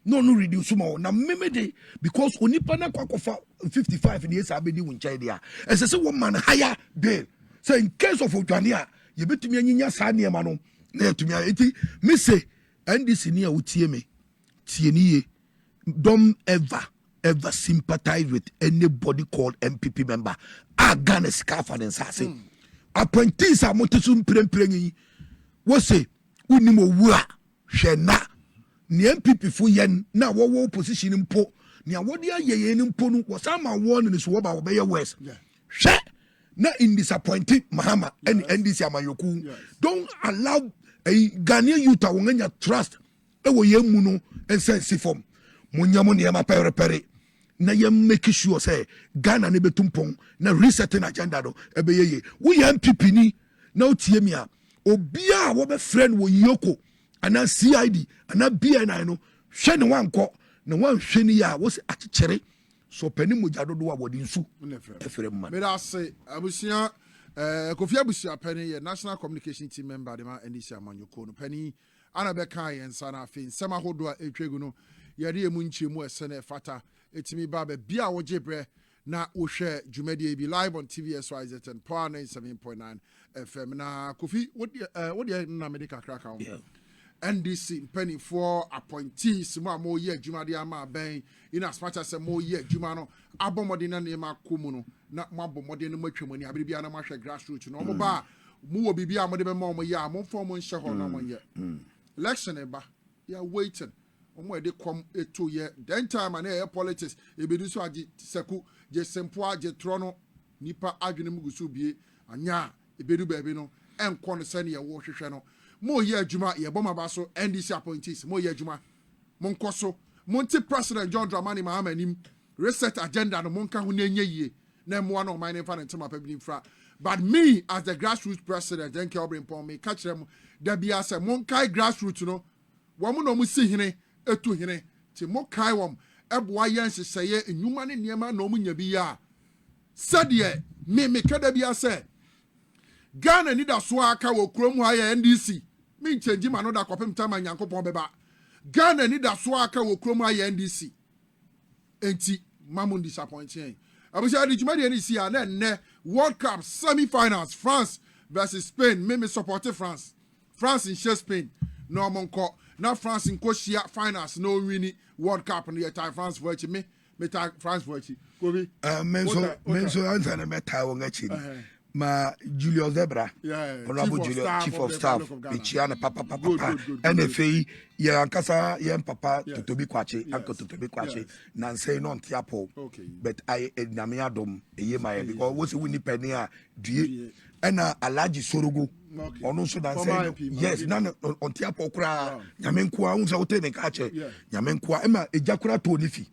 A: no reduce more na meme dey because onipa na kwakofa 55 in years abedi wunchai dia ese se one man higher bail so in case of odwane a ye betumi anyinya sa niema no na etumi eti me say NDC ni a wotie me tie niye don't ever sympathize with anybody called MPP member Ghana scarf and sase appointees are motisum premprenyi wo say unimo wua hwe na ni MPP fo yen na wo position mpo ni awode ayeye ni mpo no wo sama won ni so wo ba wo be west hwe na in disappointed Mahama and NDC amayoku don't allow a Ghanaian youth a wonganya trust e wo yemu no ensense form munyamo ne ma pere na yem make sure say Ghana ne betumpon na resetting agenda do e be yeye wo MPP ni na otie mi a obia wo be friend wo yoko ana CID ana BNI no hwɛ ne wankɔ na wanhwɛ ne yɛ a wɔsɛ akyekyere so pani mogya dodo a wɔde nsu ɛfrɛ mu ma
B: meda ase abusua Kofi Abusua Penny yɛ national communication team member de ma NDC amanyɔkuo no Penny ana bɛka yɛn nsa na afei nsɛm ahodoɔ a ɛtwa no yɛde emu nkyɛmu ɛsɛ na ɛfata ɛtumi ba baabi a wɔgye brɛ na wohwɛ dwumadie bi live on TV SYZ and Power 97.9 FM na Kofi wode na mede kakra ka wo NDC mpanimfoɔ appointees mu a moyɛ adwuma de ama abɛn in as much as moyɛ adwuma no abɔmmɔden na nneɛma akɔ mu no na moabɔmmɔden no matwa mu ani abere bia na mahwɛ grassroots no ɔmo ba a mowɔ biribi a mode bɛma ɔmo yɛ a momfa ɔmo nhyɛ hɔ na ɔmonyɛ election eba yɛ waiting ɔmo ɛde kɔm ɛto yɛ then time ana ɛyɛ politics ebidu so agye sɛku gye sempo agye torɔ no nipa adwene mu gu so bie anya ebidu baabi no ɛnkɔ no sɛne yɛwɔ hwehwɛ no mo yɛ adwuma yɛ bɔ maba so NDC appointees mo yɛ adwuma mo nkɔ so mo nti president John Dramani Mahama nim reset agenda no mo nka ho na enye yie na mo na ɔman ne fa ne ntoma pa bi mfra but me as the grassroots president then Kelvin Pong me catch them da bia say mo nkai grassroots no wo mo no mo si hene etu hene ti mo kai wom eboa yɛn hyehyɛ enwuma ne nneɛma na ɔmo nya bi ya sɛdeɛ me kada bia say Ghana ni da so aka wɔ kurom ha yɛ NDC me change ma no da kɔpem tama Nyankopɔn bɛba Ghana ni da so aka wɔ kurom ha yɛ NDC enti mamun disappointing abuja di jumadi ni sia na ne World Cup semi-finals France versus Spain me support France in Spain no monko na France in Koshia finals no winning World Cup no tie France for me tie France for Kobi
A: menso answer na meta won achi ma Julius Zebra honorable Julius chief of staff bichia na papa NFA ye ankasa ye papa Totobi Kwache anko Totobi Kwache na say no ntiapo but I nyame adom eye my because wo se woni pani a due ena Alhaji Sorogo ono so dan say yes na ntiapo kura nyame nko a unsa wote ne ka che nyame nko a ema ejakura to ni fi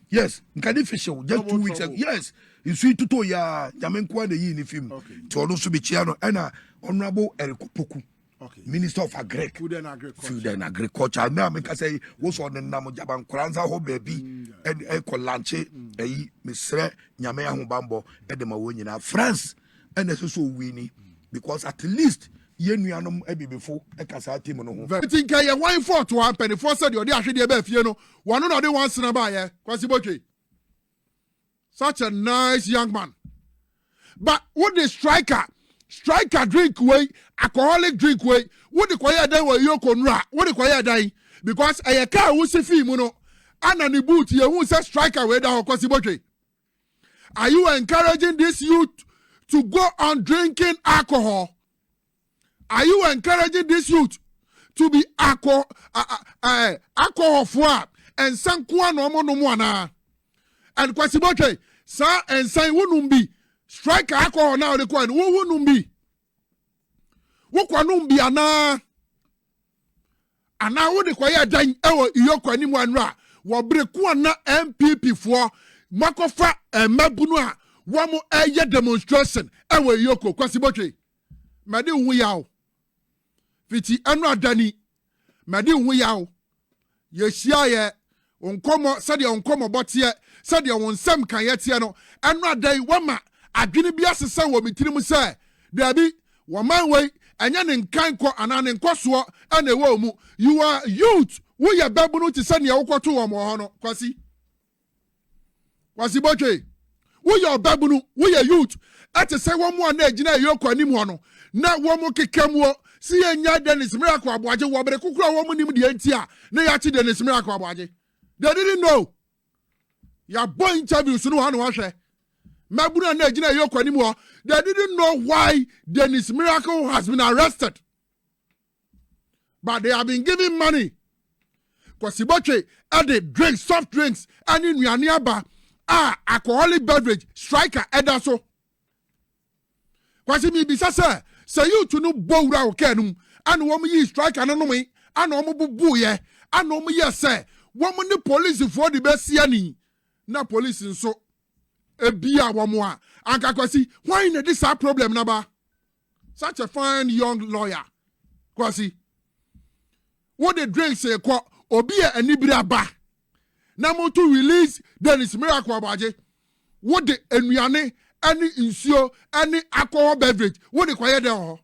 A: yes nkadi fisho just 2 weeks ago yes isu tuto ya nyame nko a na yi ni film to ono so bichia no ena honorable Erikopoku Minister of Food and Agriculture. Me ameka say wo so ne nam jaban kranza ho baabi e ko lanche eyi mesre nyame ahobambo e de ma wo nyina France ene so wini because at least ye nuanom ebibefo e kasa team no ho
B: think ye wine for to one penny for said you dey ahwede ba fie no one no dey one sena ba ye kwasi botwe such a nice young man but what the striker drink way alcoholic drink way what the quiet dan we yoko nra what the quiet dan because a car wo se film no ana ni boot ye hu say striker we da kwasi botwe are you encouraging this youth to go on drinking alcohol? Are you encouraging this youth to be alcohol for and sankwa no mo no mo ana and kwasi botwe sa and sign wonum bi strike alcohol now the coin wo numbi wo kwanumbi ana wo de kwaye dan ewo iyokwa ni mu anra wo breku na NPP for makofa mabunu a wo mo eye demonstration ewo iyoko kwasi botwe made hu yawo fiti anu adani made hu yawo ye hia ye onkomo sade onkomo botie sade wonsam kan ye tie no anu adan wama adwene bi asesa wo mitirim se dabi wo manwe anya ne nkan ko ana ne nkoso ana ewo mu you are youth wo ye babunu ti se ne wokoto wo mo ho no kwasi botwe wo ye babunu wo ye youth ate se wo mo na agina yoko anim ho no na wo mo kekamuo si enya Dennis Miracle Aboaje wo bere kokura wo mo nim de antia na ya chi Dennis Miracle Aboaje they didn't know ya boy interviews no ha no hwehwe Mabuna na agina yoko anim ho they didn't know why Dennis Miracle has been arrested. But they have been giving money. Kwasiboche added drinks, soft drinks, and in Yaniaba, alcoholic beverage, striker, edaso. Kwasimi bisasa, say you to no bowra o kenum, and woman ye striker anomy, and omobu ye, and omo ye say, woman the police for the best yani. Na police in so. Ebia wamwa anka kwasi why in this our problem naba such a fine young lawyer kwasi what the drink say kwa obi a anibira ba na mo to release Dennis Miracle Abaje what the enuane any insuo any alcohol beverage what the quiet there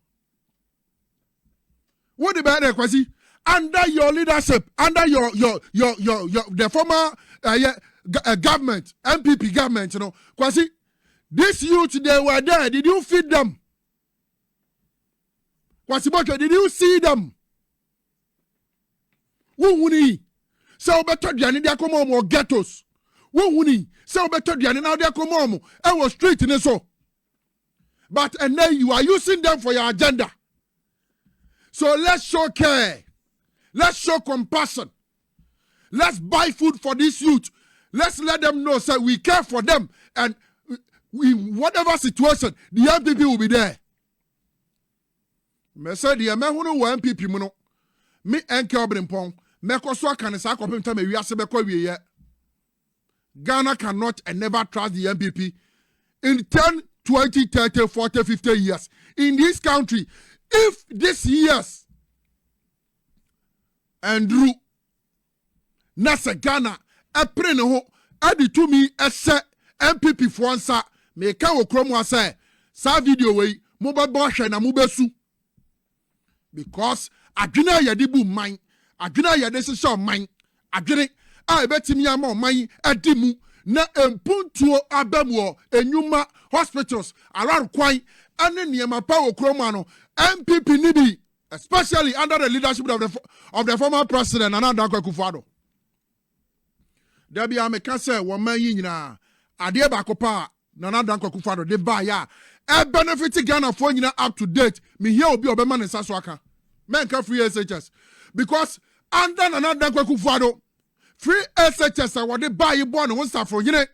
B: what the bad kwasi under your leadership under your the former government NPP government you know kwasi this youth they were there did you feed them kwasi Bojo did you see them wuni so better than they come more ghettos wuni so better than now they come on I was street in so but and then you are using them for your agenda. So let's show care. Let's show compassion. Let's buy food for this youth. Let's let them know that we care for them. And in whatever situation, the NPP will be there. Me say the man who know NPP mono. Me enke obrimpon. Me koso kanisa kopim ta me wiase be kwa wiye. Ghana cannot and never trust the NPP. In 10, 20, 30, 40, 50 years. In this country, if this year's Andrew Nasa Ghana April ho adi to me ese MPP for answer me ka okromo ase sa video we mo ba bo hwe na mo besu because adwena ya de bu man adwena ya de sese man adwene a ebetimi ama man adi mu na empuntuo abamuo enyuma hospitals around kwan ane niema pa okromo ano NPP nibi, especially under the leadership of the former president Nana Dankwa Akufo-Addo. There be a mekase woman yina ade ba kopa Nana Dankwa Akufo-Addo de ba ya e benefit Ghana for nyina up to date. Me here obi obema ne saso aka. Men ka free SHS because under Nana Dankwa Akufo-Addo free SHS award ba yi born won safro nyine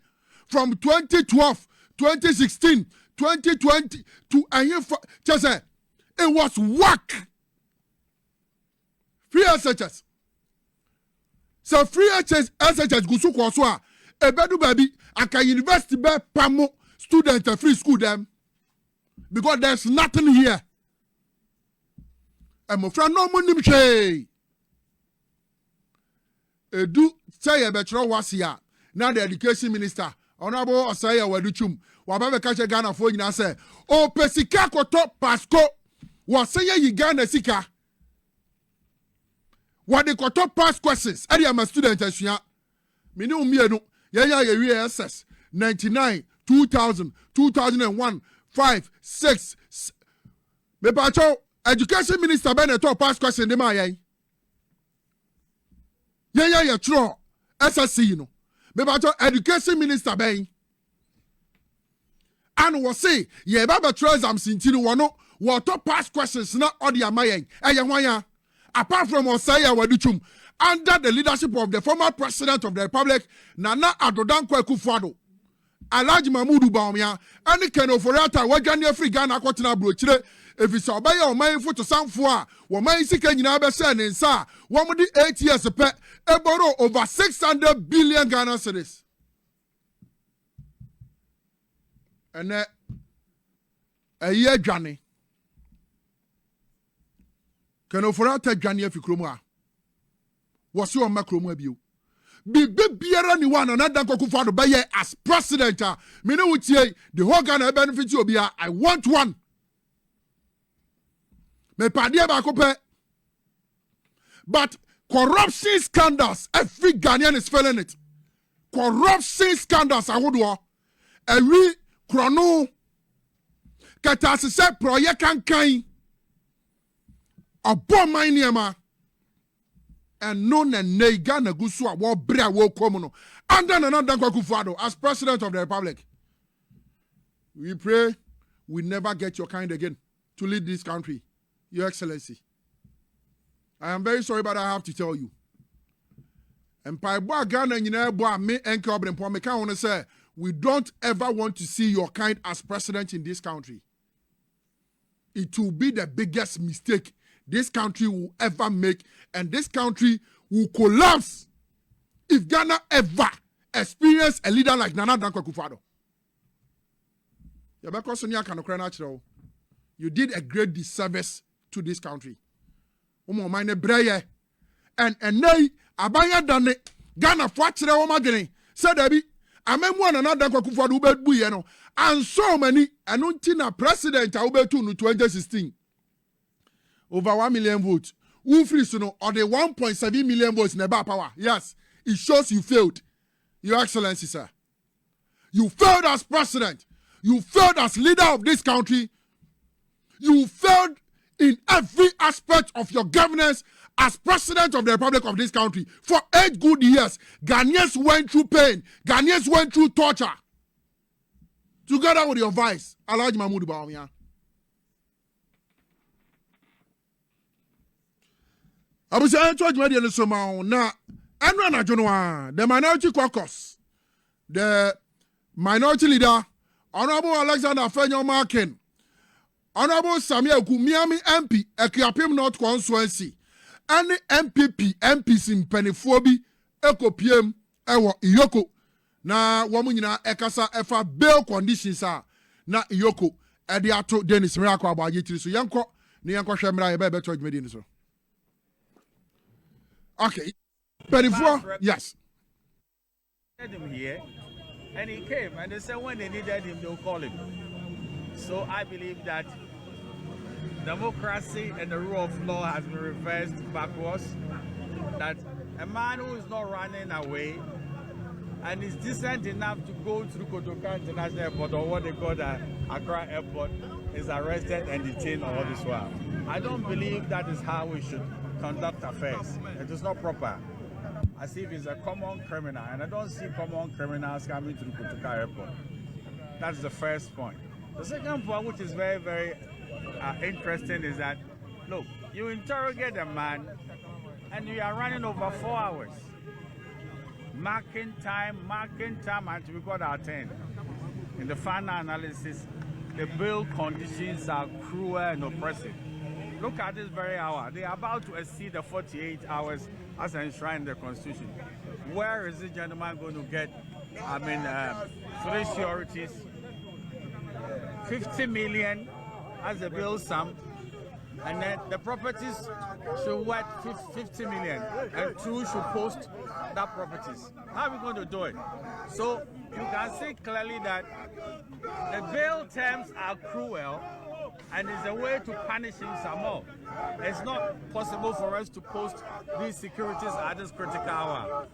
B: from 2012, 2016, 2020 to just it was whack. Free SHS. So free SHS gusu kwa so a ebedu baby aka university be pamo student free school them because there's nothing here. And my friend no money mche. Edu say ebetro wasia. Now the education minister honorable Osaya Waduchum wababa kache Ghana for nyina say o pesika koto pasco wasanya yi Ghana sika wade koto pass questions area am student asua me ne umienu ye SS 99 2000 2001 5 6 me pacho education minister be na to pass question de ma ye tro SSC no me pacho education minister be and was say ye baba tro exam sintini wono what pass questions na odi amayen hwanya apart from Osaya Waduchum under the leadership of the former president of the republic Nana Dankwa Akufo-Addo Alhaji Mahmoud Bawumia and Ken Ofori-Atta wagane free Ghana kwatena brochire efisa obaya oman foto sanfo a woman sika nyina be se ne nsa wo di 8 years pe e borrow over 600 billion Ghana cedis ene ayi adwane Ken Ofori-Atta adwane afi kromu a wo se o makromu abio bibe biara ni one Nana Dankwa Akufo-Addo be ye as president me ne wutie the whole Ghana benefit obi a I want one me padie ba kope but corruption scandals every Ghanaian is feeling it corruption scandals ahodo every krono kata se project kankan aboman niema and known and Ghana Gusua war brea wo komuno under Nana Dankwa Akufo-Addo as president of the republic. We pray we never get your kind again to lead this country, Your Excellency. I am very sorry, but I have to tell you. And Paiboa Ghana boy me enke obrenpo me kan wanna say we don't ever want to see your kind as president in this country. It will be the biggest mistake this country will ever make, and this country will collapse if Ghana ever experience a leader like Nana Dankwa Akufo-Addo. You did a great disservice to this country. And now abanya dane Ghana fo akyerɛ wo madwene sɛ da bi amemu anana Akufo Addo wobɛbu ye no and so many ɛno nti na president a wobɛtu no 2016 over 1 million votes who free so no or the 1.7 million votes in the power. Yes, it shows you failed, Your Excellency, sir. You failed as president. You failed as leader of this country. You failed in every aspect of your governance as president of the Republic of this country. For 8 good years, Ghanaians went through pain. Ghanaians went through torture. Together with your vice, Alhaji Mahmoud Bawumia. I was saying to you, the minority caucus, the minority leader, Honorable Alexander Fenyo Markin, Honorable Samuel Kumiami MP, Ekiapim North Constituency, any NPP, MPs in Penifwobi, Eko PM, Ewo Iyoko, na wamunyina ekasa efa bail conditions na Iyoko, Ediato Dennis Miracle Abajitri, so yanko, ni yanko Shemra, ebe beto jmedi so. Okay. Before, yes.
J: Had him here, and he came, and they said when they needed him, they'll call him. So I believe that democracy and the rule of law has been reversed backwards. That a man who is not running away and is decent enough to go through Kotoka International Airport or what they call the Accra Airport is arrested and detained all this while. I don't believe that is how we should conduct affairs. It is not proper. As if he's a common criminal, and I don't see common criminals coming through Kotoka Airport. That's the first point. The second point, which is very, very interesting, is that, look, you interrogate a man, and you are running over 4 hours. Marking time, until we got our turn. In the final analysis, the bail conditions are cruel and oppressive. Look at this very hour. They are about to exceed the 48 hours as enshrined in the Constitution. Where is this gentleman going to get, 3 sureties, 50 million as a bill sum, and then the properties should worth 50 million, and 2 should post that properties. How are we going to do it? So you can see clearly that the bail terms are cruel, and it's a way to punish him some more. It's not possible for us to post these securities at this critical hour.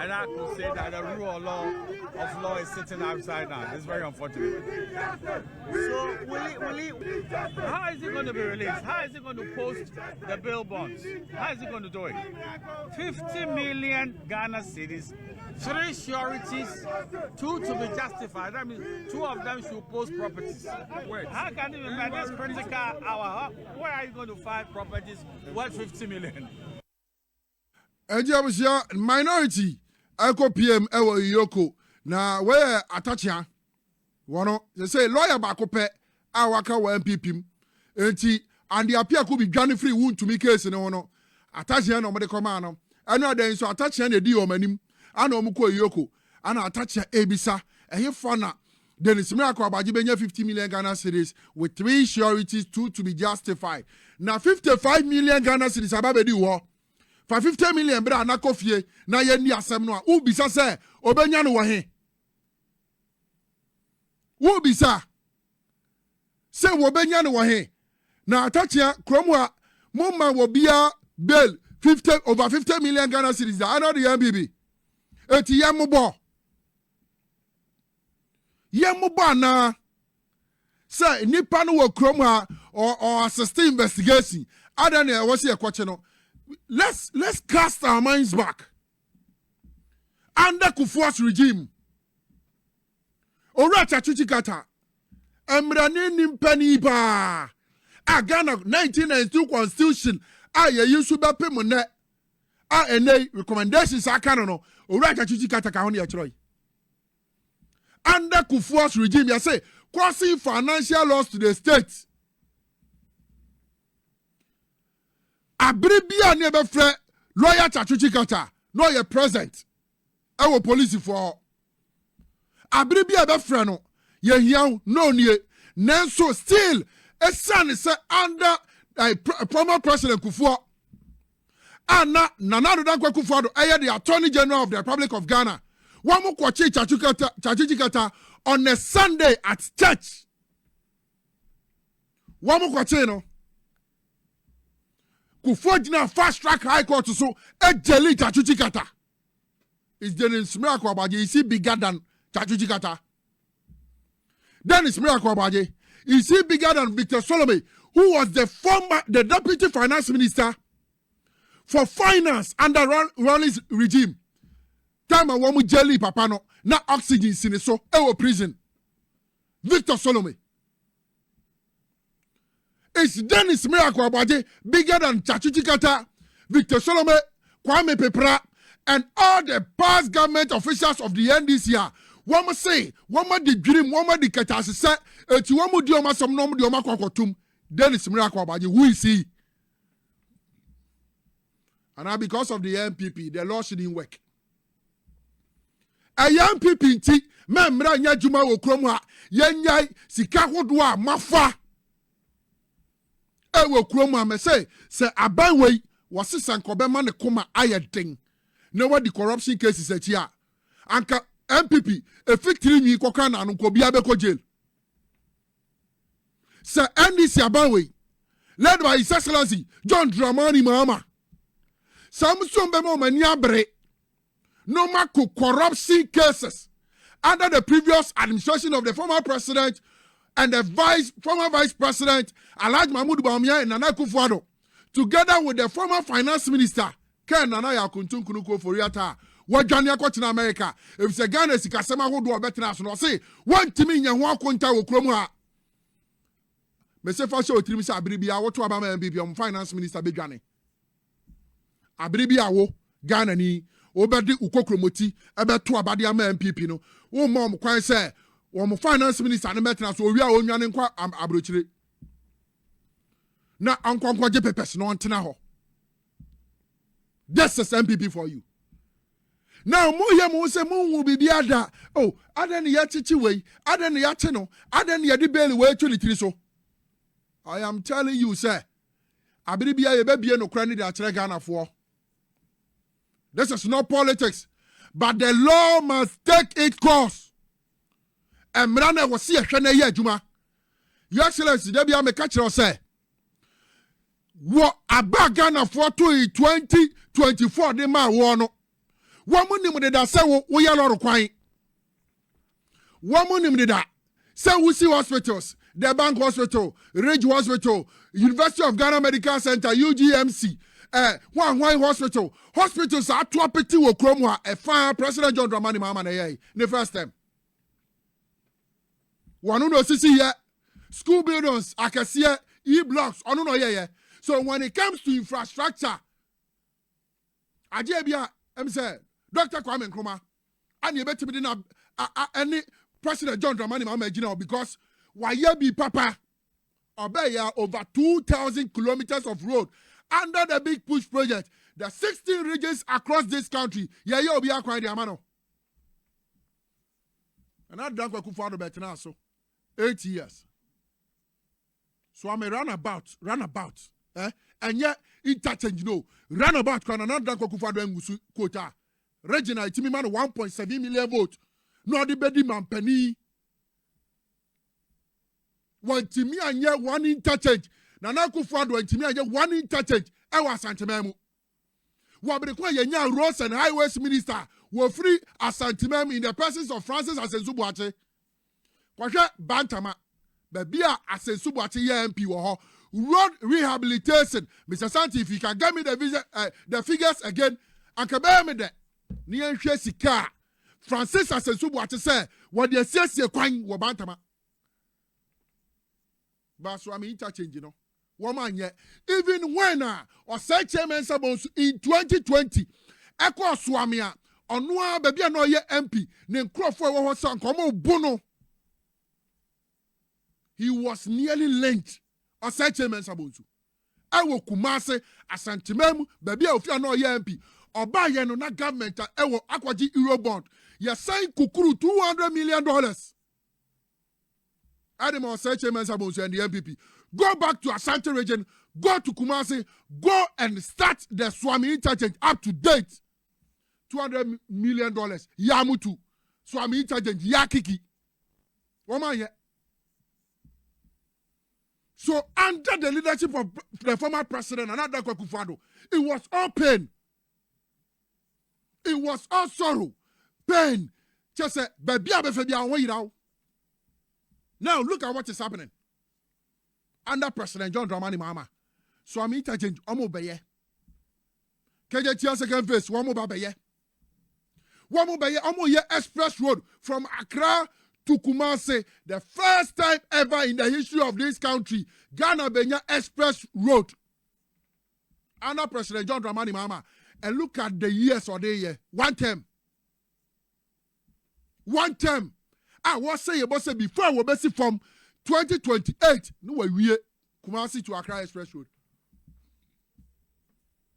J: And I could say that the rule of law is sitting upside down. It's very unfortunate. So how is he going to be released? How is he going to post the bail bonds? How is he going to do it? 50 million Ghana cedis, 3 sureties, 2 to be justified. That means 2 of them should post properties. Wait, how can you at this critical hour? Where are you going to find properties worth 50 million?
B: Minority, Eko PM, Ewo Iyoko. Na where Atachia, one, they say lawyer Bakope, Awaka wa NPP. Enti, and the appear could be Johnny Free wound to me case in ono. Atachia no made command. I know there is so Atachia the deal manim. I know Muko Iyoko. And Atachia Ebisa. And here fana. Dennis Miracle Abajibenya 50 million Ghana cedis with 3 sureties, 2 to be justified. Now 55 million Ghana cedis ababedi wo. For 50 million bra na kofie na ye ni asem no a wo bisa se obenya no wo he. Wo bisa se wo benya no wo he. Na atachia kromwa mumma wo bia bail over 50 million Ghana cedis da another NPP. Eti yamubo Yamubana say nipa no wo krom ha or assist investigation other than was here question. Let's cast our minds back under Kufuor's regime. Ora chachuchi kata emrani nimpani ba Ghana 1992 constitution ye yusu be pe mo ne ene recommendations aka no ora chachuchi kata ka ho ne chiroi. Under Kufuor's regime, you say, crossing financial loss to the state. Abribia never fre lawyer Chachuchi Kata, no ye present. Our police for Abribia be freno, ye young, no near, Nanso still, a son is under former President Kufuor. Anna Nana Dankwa Kufuado, the Attorney General of the Republic of Ghana. Wamu Kwachi Chachukata on a Sunday at church. Wamu Kwachi no. Kufuadina fast track high court so ejeli Chachukata. Is Dennis Miracle Abaje, is he bigger than Chachukata? Dennis Miracle Abaje, is he bigger than Victor Solomon, who was the deputy finance minister for finance under Ronnie's regime? Time and one jelly papa no na oxygen sine so prison. Victor Solomon. Is Dennis Miracle Abaje bigger than Chachukata, Victor Solomon, Kwame Pepra, and all the past government officials of the NDC? One must say, one must the dream, one must the catastrophe, and one must do some nom de Omakotum. Dennis Miracle Abaje, who is he? And now because of the NPP, the law shouldn't work. A young people, memra nya juma wo kromwa yenya sika hodwa mafa e wo kromwa me say aban wei wasesa nkobe ma ne koma ayeden na wadi corruption cases achi a anka MPP effectively nyi koka na nko bia be ko jail se NDC aban wei led by His Excellency John Dramani Mahama Samson be mo mani abre no mako corruption cases under the previous administration of the former president and the former vice president Alhaji Mahmoud Bawumia and Nana Akufo-Addo, together with the former finance minister Ken Nana Yakuntun Kunuko Foriata, what Johnny Akot in America. If it's a Ghana Sikasema who do a better national say, one Timmy Yanwa Kunta Okromwa. Mese Fasho Trimisa Abribia, what to Abama MPP, finance minister Bigani. Abribia wo Ghana ni. Obedi ukokromoti ebe to abade ama MPP no wo mom kwan say wo finance minister ne metena so wi a onwane nkwa abrochire na ankonkwa je pepes no ntena ho. This is MPP for you. Now mo ye mo say mo wu bibia da ada ne ya chichi wei ada ne ya che no ada ne ya di beli wei twilitiri so. I am telling you sir abiribia ye be bie no kra ne da kire Ghana fo. This is not politics, but the law must take its course. And Mrana was see a shana Juma. Your Excellency, Debbie, I'm a catcher say. What about Ghana for 2024? The man won. One money did that say we are not requiring. One money did that. Say we see hospitals, the Bank Hospital, Ridge Hospital, University of Ghana Medical Center, UGMC. One hospital. Hospitals are too petty wo kromwa a fire President John Dramani Mahama na yeye. The first time. One no sisi here. School buildings, akasia, e-blocks, ono no yeye. So when it comes to infrastructure, ajebia, say, Dr. Kwame Nkrumah, and you better be na any President John Dramani Mahama because why be papa obey over 2,000 kilometers of road. Under the Big Push project, the 16 regions across this country, you'll be acquired the amano. And I drank a Akufo-Addo better now, so 8 years. So I'm a runabout, and yet interchange, runabout, can another drank a Akufo-Addo and quota. Regional, it's me man 1.7 million votes. No, the baby man penny. One to me and yet one interchange. Nana Akufo-Addo and Timmy and one interchange. I was Santimemu. Wabrekwa Yenya Roads and Highways Minister were free as Santimemu in the presence of Francis Asensubuache. Kwashe Bantama. Babia Asensubuache MP wo road rehabilitation. Mr. Santi, if you can get me the figures again, I can bear me there. Nian Sika. Francis Asensubuache say, what they say kwan wo Bantama. But so I'm interchange, woman yet even when or say chairman sabons in 2020 echo swamia onwa baby no ye MP ne nkrofo wo san komo bono he was nearly linked or say chairman sabons ewo Kumase asantemam baby ofia no ye MP oba ye no na government ewo akwaji Eurobond ye sign kukuru $200 million
C: Animal search and the NPP. Go back to Ashanti region, go to Kumasi, go and start the Swami interchange up to date. $200 million. Yamutu. Swami interchange. Yakiki. Woman, so under the leadership of the former president, Another Akufo-Addo, it was all pain. It was all sorrow. Pain. Just say, baby, now look at what is happening. Under President John Dramani Mahama. Swami interchange, omo beye. KJTR second phase, omo babeye. Omo beye, omo ye express road from Accra to Kumasi. The first time ever in the history of this country, Ghana Benya Express Road. Under President John Dramani Mahama. And look at the years or the year. One term. I was saying before we be from 2028. No way we Kumasi to Accra Express Road.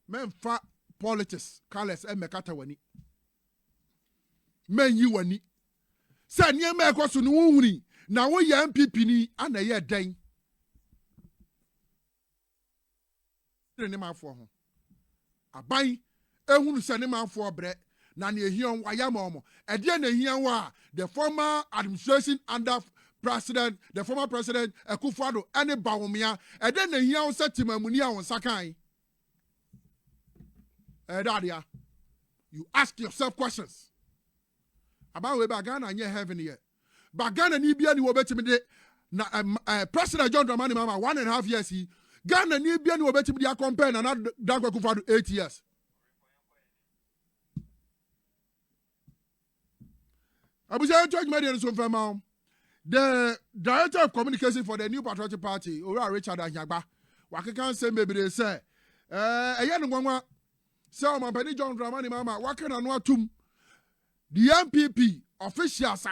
C: Men fa politics, Carlos and Mekata wani. Men you wani. Say near me kwaso no wuni. Na wo ye NPP ni ana ye den. Ne ma fo ho. Aban ehunu se ne ma fo bre. Na ne ehion wayama ede na ehian wa the former administration under the former president Akufo-Addo any bawumia ede na ehian setimamuni a won sakan dadia you ask yourself questions about we ba Ghana nye heaven here ba Ghana ni bia ni wo betimi de na President John Dramani Mahama 1.5 years he Ghana ni bia ni wo betimi de compare na Dankwa Akufo-Addo 8 years. The director of communication for the New Patriotic Party, Ora Richard Anyagba, Wakakan say maybe they say, John Dramani Mahama, Wakan and Watum, the NPP officials,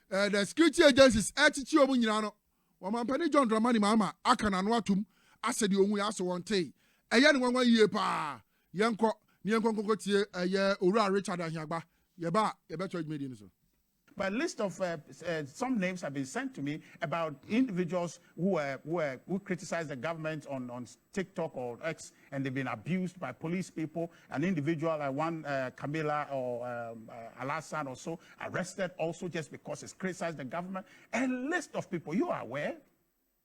C: the security agencies, attitude of Munano, Wampani John Dramani Mahama, Akan and Watum, I said you only ask one day. A young 1 year pa, Yanko, Nyanko, Ora Richard Anyagba.
I: But a list of some names have been sent to me about individuals who criticize the government on TikTok or X, and they've been abused by police people. An individual like one Camila or Alassane or so arrested also just because he's criticized the government. A list of people, you are aware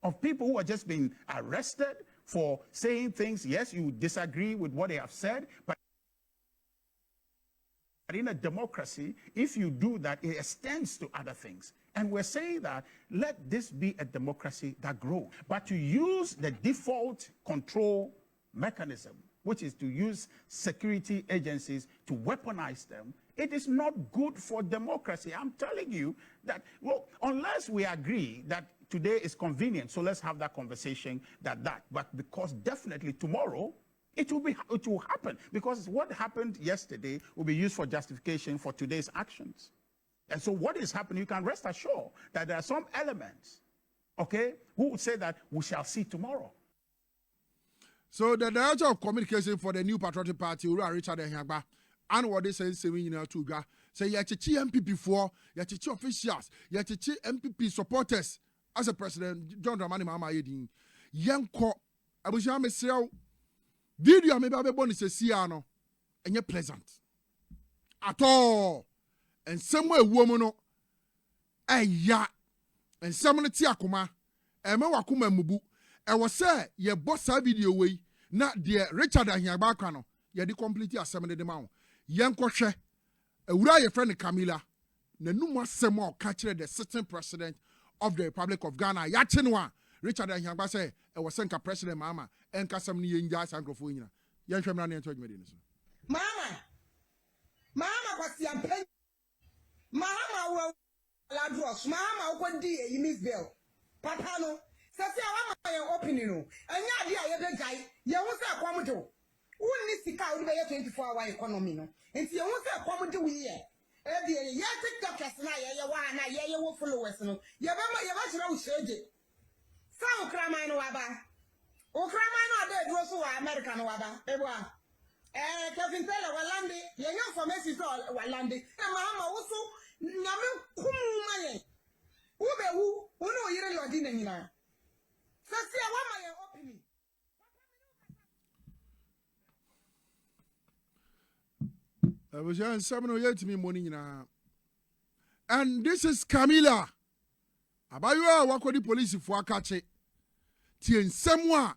I: of people who are just being arrested for saying things. Yes, you disagree with what they have said, but in a democracy, if you do that, it extends to other things. And we're saying that let this be a democracy that grows. But to use the default control mechanism, which is to use security agencies to weaponize them, it is not good for democracy. I'm telling you that, well, unless we agree that today is convenient, so let's have that conversation but because definitely tomorrow, it will happen, because what happened yesterday will be used for justification for today's actions. And so what is happening, you can rest assured that there are some elements, okay, who would say that we shall see tomorrow.
C: So the director of communication for the New Patriotic Party, Ura Richard Anyagba, and what they say, say Yachichi NPP for, Yachichi officials, Yachichi NPP supporters, as a President John Dramani Mahama Yedin, Yanko, Abuja Mesrel, video maybe abe born is a siano and you're pleasant at all. And somewhere woman ya and someone tiakuma and wakuma mubu. I was say ye boss video way not dear Richard Anyagba ye di completely assembly the mount. Yanko she a your friend Camila the numa semo catcher the sitting president of the Republic of Ghana Yachinwa. Richard Anyagba say I was sent President Mama and Kasam Ninja Sankrofuna. Young Family and Toy Medicine.
K: Mama was the pen. Mama will Ladros, Mama, what dear, you miss Bill. Papano, Sasia, my opinion, and ya dear, guy, you was a quamato. Who needs to count by a 24-hour economy, and you was a quamato here. Every year, take the Casana, you will follow us. You have a shade. Sao Cramano Waba. O Cramano, there was American Waba. Ewa. Kevin Taylor, Walandi, young for Messi, Walandi, and Mamma also Namu Kumaye. Who know na nyina sase wa ma ye opening
C: was young seven yet me morning and this is Camila Abayo wakodi police for catch tien semwa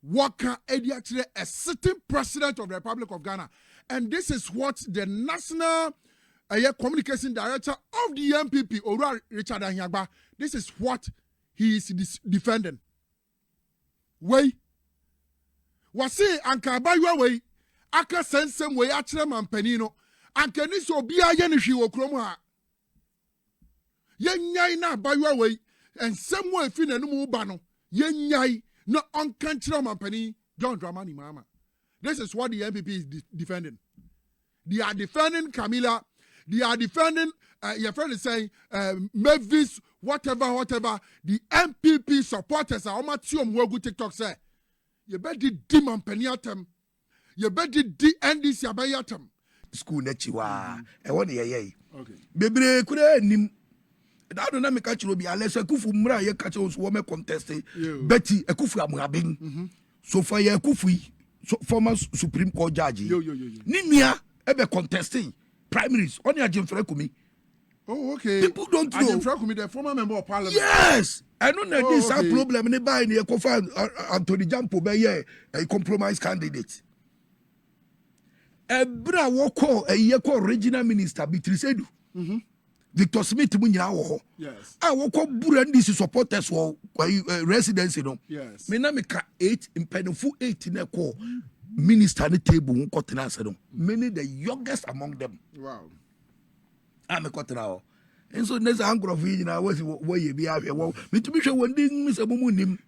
C: waka ediatre a sitting president of the Republic of Ghana, and this is what the national communication director of the NPP Ora Richard Ahiagba, this is what he is defending. Way wasi anka Abayo way aka sensem way achre mampanino anka ni so bia ye ne hwi wo krom ha yenyai na Abayo way and semwa efi nanum ba no yenyai no uncontrolled company John Dramani Mama. This is what the NPP is defending. They are defending Camila. They are defending your friend is saying Mavis, whatever. The NPP supporters are Omatium Wogu TikTok say. You better demon peniatem. You better NDC abayatem.
A: School nechiwa. I want ye.
C: Okay.
A: Bebre kure nim. I don't know me catch you be unless a kufu mra ye catch us woman contest. Betty a kufu amurabing. So for ye kufu former Supreme Court judge. Nimia ebe contesting primaries on your Jim Frekumi.
C: Oh, okay.
A: People don't know.
C: Jim Frekumi, the former member of parliament.
A: Yes. I don't know this problem in the buy near Kofa Anthony Jampo be a compromise candidate. Ebra woko a ye ko regional minister Beatrice Victor Smith munyina wo ho.
C: Yes.
A: I woko Burundi supporters wo residency no.
C: Yes.
A: Me na me ka 8 impedofu 8 na ko minister ne table won kotena ase no. Many the youngest among them.
C: Wow.
A: I'm a kotena ho. And so next angro of you na wo ye bi ahwe wo. Me to be hwe won mi se mumu nim.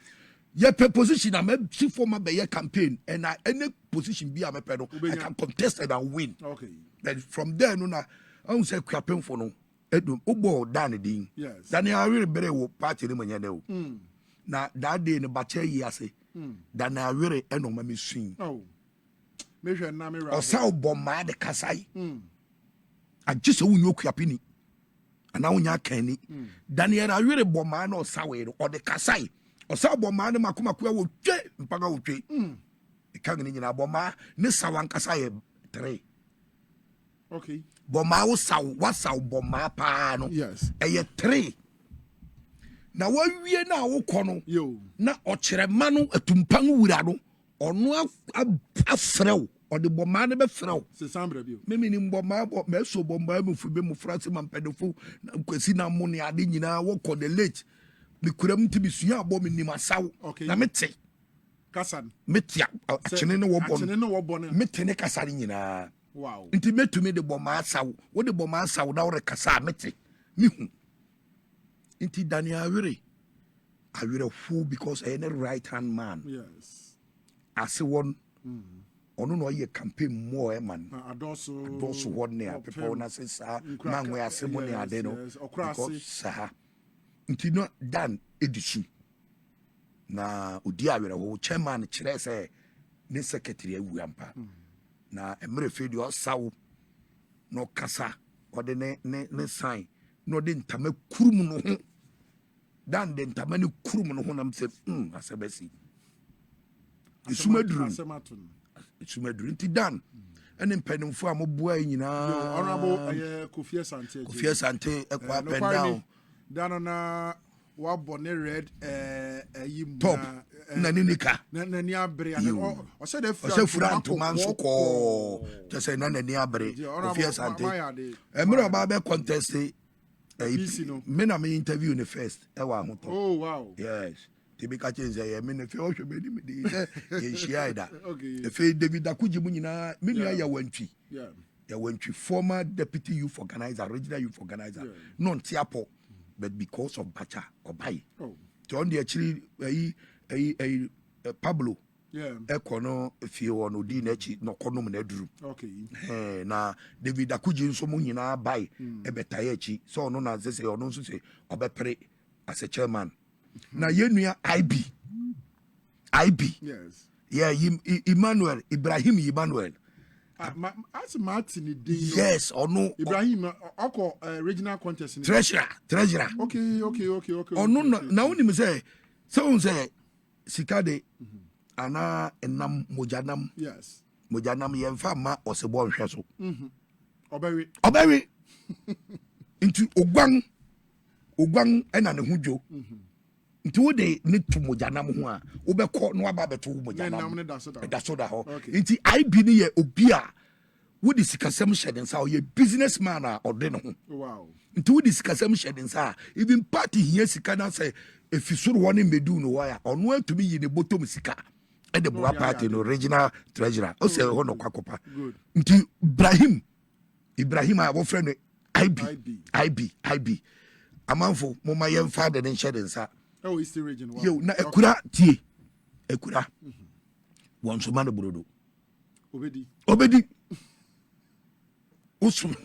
A: Ye position am chief former be campaign and any position be am pedo I can contest and win.
C: Okay.
A: Then from there no na I say kwapen for no. Edum obo dan din.
C: Yes.
A: Daniel really bere wo party ni manya no. Na that day no bache yi ase. Daniel really eno ma me swing.
C: Oh. Me hwe na me ra.
A: Osa obo ma de kasai. Agise wo nyo kwapini. Ana wo nya kan ni. Daniel really bo ma na osa we no de kasai. Osa obo ma na makoma kwa wo twe mpaga wo twe. E kan ni nyina bo ma ne sawan kasai 3.
C: Okay.
A: Boma wasaw boma pa no.
C: Yes.
A: Eye 3. Na wawie na wo kono.
C: Yo.
A: Na okyerema no atumpan wura no. Ono afrew. Ode boma no be frew.
C: Se sambre bio.
A: Memi ni boma me so boma mu fu be mu frase mampedofo kwasi na mo ne ade nyina wo ko the late. Me kuram ti bisua abo me nim asaw. Na mete.
C: Kasan.
A: Metia. Akyene ne wo bo.
C: Akyene ne wo bo ne.
A: Mete ne kasare nyina.
C: Wow.
A: Inti metumi de boma asaw. Wo de boma asaw na wo rekasa mete. Mihu. Inti Daniel Awire fool because I am a right hand man.
C: Yes.
A: Ase won. Ono no ye campaign more man.
C: Adoso
A: one near people na say sa man we ase money ade no. Because sa. Inti no dan edition. Na odi Awire wo chairman kire say ne secretary awu ampa. Na emre fedi o sawo no kasa o de ne sign no de ntama kurum no ho dan de ntama ne kurum no ho na mse asebesi isumaduru nti dan ene mpanimfo a moboa nyina
C: honorable Kofi
A: Asante ekwa pen down
C: dan na wa bone red yim
A: top na ninika
C: na ni abre o se de
A: fura ntoma nso ko to say na ni abre Kofi Asante emre ba be contest me na me interview in the first ewa hoto.
C: Oh wow.
A: Yes. Tibi ka chenze ye me ne fe o hwe be ni me di ye shia ida. Okay. Fe David Akuji mu nyina me nua ya wantwi.
C: Yeah.
A: Ya wantwi former deputy youth organizer, regional youth organizer. Yeah. Non tiapo but because of Bacha Obai. Oh. To on the actually Pablo.
C: Yeah.
A: Ekono fie wono di na chi no konom na duru.
C: Okay.
A: Na David Akuji nso mu nyina bai ebetaye chi. So ono na sese ono nso se obepre as a chairman. Na yenua IB.
C: Yes.
A: Yeah, Ibrahim Emmanuel.
B: As Martin
A: yes or no
B: Ibrahim oko regional contest
A: treasurer
B: okay
A: ono na woni me say sika de ana enam mojanam
B: yes
A: mojanam yemfa ma osebo nhwe so
B: obewe
A: nti ogwan ena ne hujo nti wo de ne to mojanam ho a wo be ko no aba beto mojanam da so da ho nti IB ne ye obi a wo de sikasem hyeden sa ye businessman a ode ne ho
B: wow
A: nti wo de sikasem hyeden sa even party here sika na say efisoro wo ne medu no wa ya ono atumi yi ne bottom sika e de boa party no regional treasurer o say ho no kwakopa nti Ibrahim a wo friend IB amanfo moma yem fa de hyeden sa
B: East region
A: wow yo na ekura won so man brodo obedi usum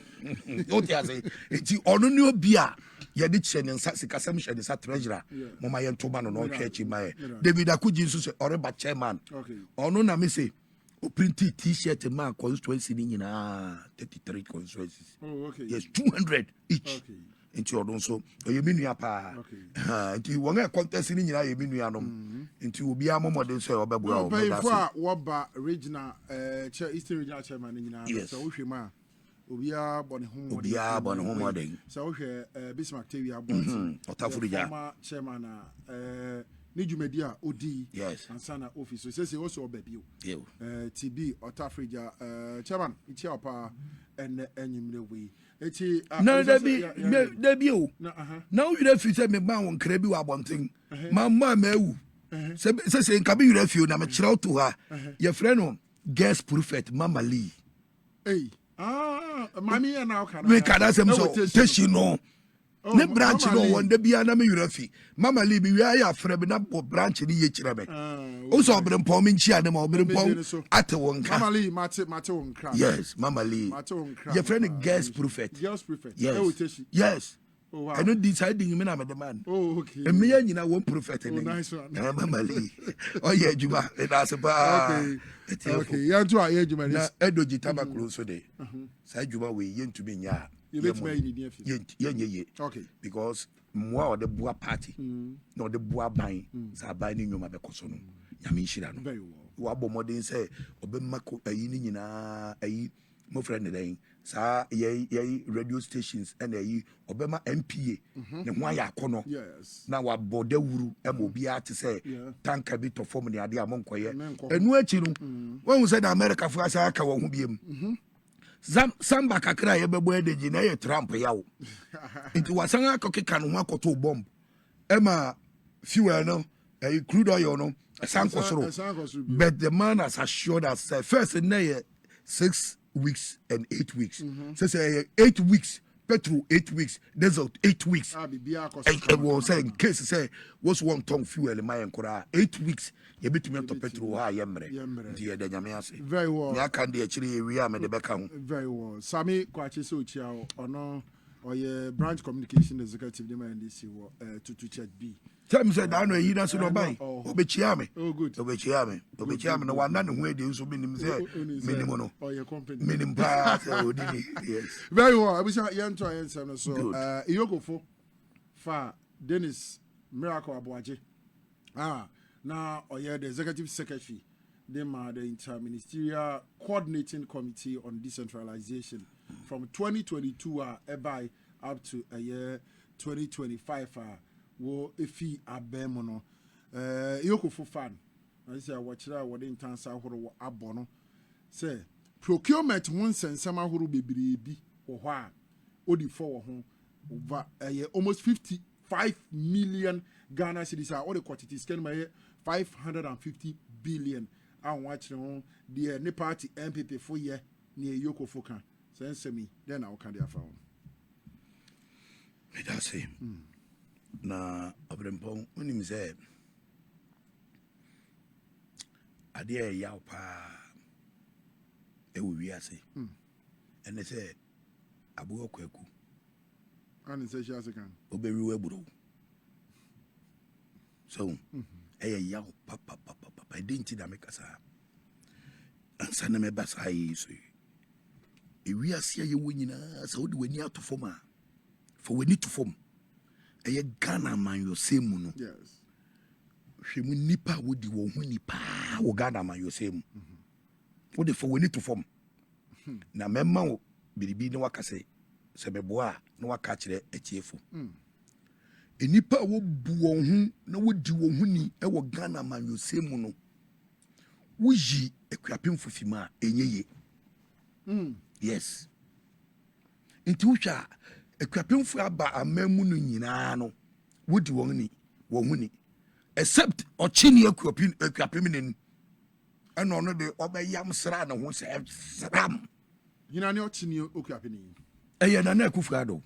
A: o ti ase enti onu ni obi a ye de hyeden sa sikasem hyeden sa treasurer moma yem to man no hwe chi mai David Akuji nso se oreba chairman onu na me say o printed t-shirt man constituency ni nyina 33 constituencies yes 200 each into your don so you mean ya pa into you wan contest ni nyina you mean ya no into obi amomode so obebo a
B: pay for woba regional eastern regional chairman ni nyina so wo hwema obi a bone
A: homode
B: so wo hwe Bismarck Tewi abon
A: otafurija
B: chairman ni jumedi a odi
A: yes
B: ansana office so say wo so obabio TB otafurija chairman ichi opa en enyimre we eti
A: na debi o na wo yure fi se me ba won kra bi wa bonten ma ewu se nka bi yure fi o na me kira to ha ye frɛ no guest prophet Mama Lee
B: mami ya na o
A: me kada sem so teshi no ne branch no won de bia na me yure fi Mama Lee bi wi ya frɛ bi na branch ni ye kira me o so obere mpom nchi ade ma obere mpom ate won ka
B: Mama Lee mate won kra
A: yes Mama Lee your friend guest prophet yes I don't decide me na me the man
B: okay
A: and me nyina won prophet ni
B: nice one
A: Mama Lee oh yeah juma that's ba
B: okay ya to aye juma
A: na edoji tabakuro so de sai juma we yentumi nya ye
B: okay
A: because mwa o de boa party na o de boa ban sa ban ni nyoma be koso no nyame nhira no wa bo modern say obemma ko ayi ni nyina ayi mo friend den sa ye radio stations and ayi obemma MPA ne ho aya akono na wa boda wuru e mo bia te say tanka bi to form ne ade amonkoye enu achi no won say da America fu asa aka wo ho biem samba kakra ye bebo edeji na ye Trump yawo nti wasan akokeka no ho akoto bomb ema fuel no crude oil no sankosoro but the man has assured us first in 6 weeks and 8 weeks say 8 weeks petrol 8 weeks diesel 8 weeks and was saying case say was 1 ton fuel in my enkora 8 weeks you betumi to petrol ha yemre die de nyame ase
B: very well
A: ya kan de akiri wi am de beka ho
B: very well Sami kwache so chia ono oye branch communication executive de man DC wo to church B
A: tell me say da no yi na so no bai obechia me
B: oh good
A: obechia me no wana ne ho ede nso minim say minim no
B: oye company
A: minim pa say odini yes
B: very well abisha yento ayensa no so iyokofo fa Dennis Miracle Aboaje now oye the executive secretary the interministerial coordinating committee on decentralization from 2022 by up to a year 2025 wo efi abemo no yokofo fan I say watchra wo den tansa horo abono say procurement won sensam ahoro bebre bi wo ho a odi for wo ho over almost 55 million Ghana cedis all the quantity scan my 550 billion and watch no the ne party NPP for year near yokofo kan sense me then I can dia found
A: me da say na abrempon unim say ade ya pa e wo wi ase ene say abu okwaku
B: kan say shi ase kan
A: obewi we buru so ya papa identity da me kasa ansa na me basa yi so we are see a winning so do we near to form for we need to form a Ghana man your same mono.
C: Yes.
A: She will nipa would the one nipa or Ghana man your same. What if we need to form? Na memma biribi no waka say sebeboa no waka kire etiefo. Enipa wo bu won hu na wodi won hu ni e wo Ghana man your same no. Wuji ekuapem fufima enyeye. Yes. Inti wucha ekuapem fu aba amamu no nyina no wodi won hu ni except ochini ekuapem nen and ono de obeyam sra na ho se sram.
C: Yina ne ochini ekuapem ni.
A: Eye na na Akufo-Addo.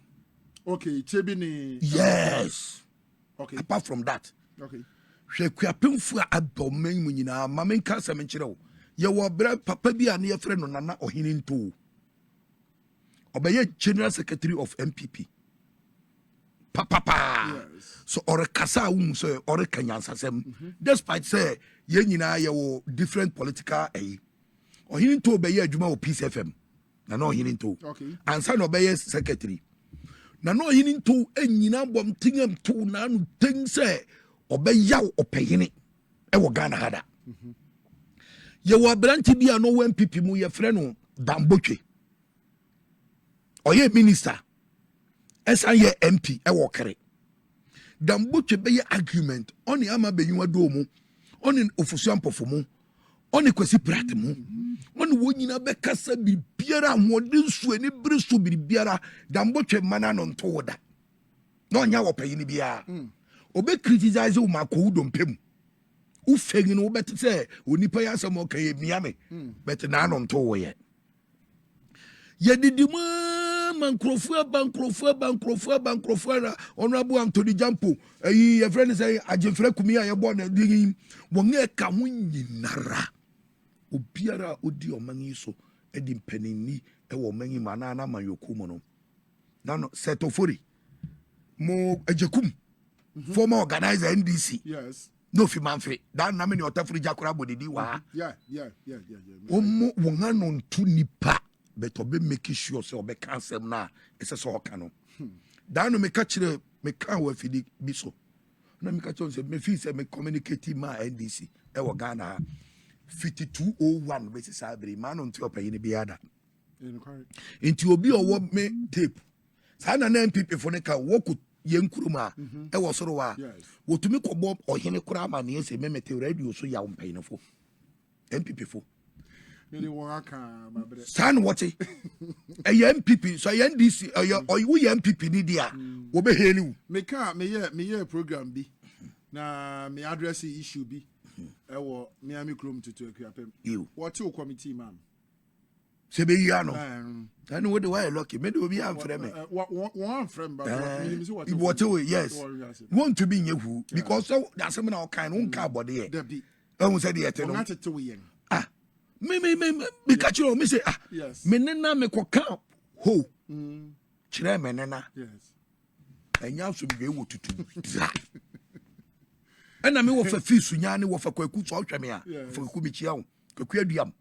C: Okay, chebi ni.
A: Yes.
C: Okay.
A: Apart from that.
C: Okay.
A: Hwe kuapemfu abomman mu nyina mamen ka se menkyere wo ye wo bra papa bi ane ye frɛ no Nana Ohini Nto obeye General Secretary of NPP papa. Yes. So ore kasa wu so ore kanyansasem despite say ye nyina ye wo different political Ohini Nto obeye adwuma wo Peace FM Nana Ohini Nto.
C: Okay.
A: Ansa no obeye secretary Nana Ohini Nto enyina bom tingam to na no ten say obeyaw opehene e wo Ghana hada. Ye wo branti bia no NPP mu ye frɛ no Dambotwe. Oye minister. Esa ye MP e wo kere. Dambotwe be ye argument oni ama benywa do mu. Oni ofusuan pofo mu. Oni kwesi prat mu. Oni wo nyina be kasa bi biara modin su ani brisu bi biara Dambotwe mana no nto woda. No nya wo pehene bia. Obe criticize wo makowu dompem wo fegi no bet say onipa ya asem okay miame bet na no nto wo ye didima mankrofua na honorable Anthony Jampo your friend say agefra kumi ya bo na digi wonge ka ho nyinara obiara odi omanyi so edi mpanini e wo manyi mana na mayoku no na no setofori mo ajekum former organizer NDC.
C: Yes.
A: No fi manfe. That na me ni otafuri jakura bodidi wa.
C: Yeah.
A: Omo wongano ntu nipa but obe make sure say obe cancel na ese so oka no. Da no me ka kire me ka wa fidi biso. Na me ka chon say me fi say me communicate ma NDC e wo Ghana 5201 we say sabri man on to opa yin biada. Inti obi owo me tape. Sa na NPP for ne ka wo yenkuruma e wo soro wa wotumi kobo ohene kura ma ne ese memete radio so ya mpanyinfo MPP fo
C: ni won aka babre
A: san wote e MPP so ye NDC wo ye MPP ni dia wo be heli
C: me ye program bi na me address issue bi e wo Miami Chrome to Akuapem what you committee man
A: sebe ya no and what do I lucky me do be am frame me
C: one frame but
A: what yes want to be in you because so that's some now kind one car body here who said the me catch you me say
C: yes
A: me nena me ko kan ho chire me nena
C: yes
A: enya so be wo tutu and me wo fa fisu nya ne wo fa kwaku so hwe me a fa kwaku bi chia wo kwaku aduam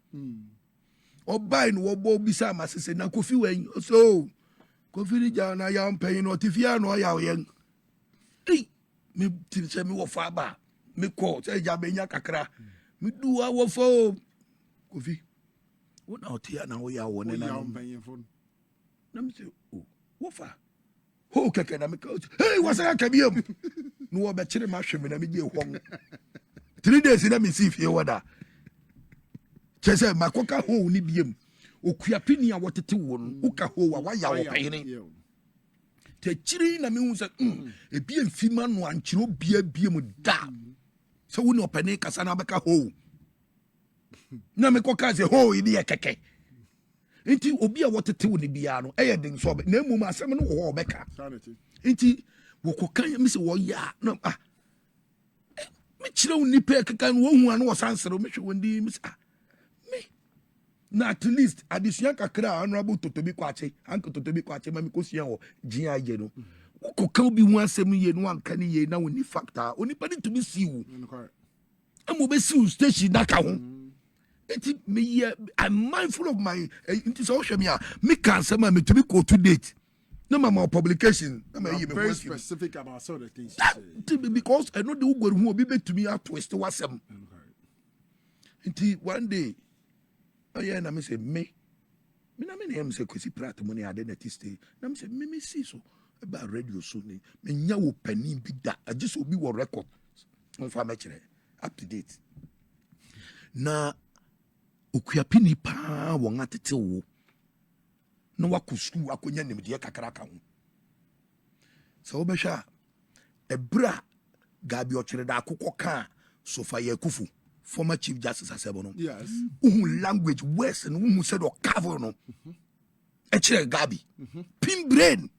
A: obai no wo bisa masese na kofi wen so kofi ri ja na ya mpanyin no tifia no ya yen me tinse me wo fa ba me ko se ja benya kakra me duwa wo fo kofi wo na otia na wo ya wo ne na
C: mpanyin fo
A: na me se wo fa ho keke na me ko hey wasa ka biem no wo be kire ma hweme na me die hwon 3 days na me see fie woda chese makoka ho ni biem okuapini a wotete wo no uka ho wa ya wo pehene te chiri na me hu se ebi emfima no ankyiro biem da so wo ni opene kasa na beka ho na me koka se ho ni ekeke nti obi a wotete wo ni bia no eye den so na emu asem no ho beka nti wo koka me se wo ya no me chire wo ni pe keka no wo hu an wo sansere me hwe wo ndi me na at least addition kakra honorable Totobi Kwache anko Totobi Kwache mami ko sia ho gia ye no ko ka obi hu asem ye no anka ne ye na woni factor oni pa to be siwu amo be siwu station na ka ho I'm mindful of my social media. Me cancer me to be go to date. No my publication.
C: Very specific about some of the things.
A: Because I know the who will be back to me at twist was some. Until one day, I say me na me name say kwesi prat money identity stay. Na me say me see so about radio so ni. Me nya wo pani bi da. I just obi wo record. On fa me kire up to date. Na okuapi ni pa wo ngatete wo. Na wako school akonya nimde kakra ka ho. So obehwa ebra gabi okire da akokọ ka sofa ye kufu former chief justice asebo.
C: Yes.
A: Language worse and who said or cover no. Echere Gabi. PENDREAM.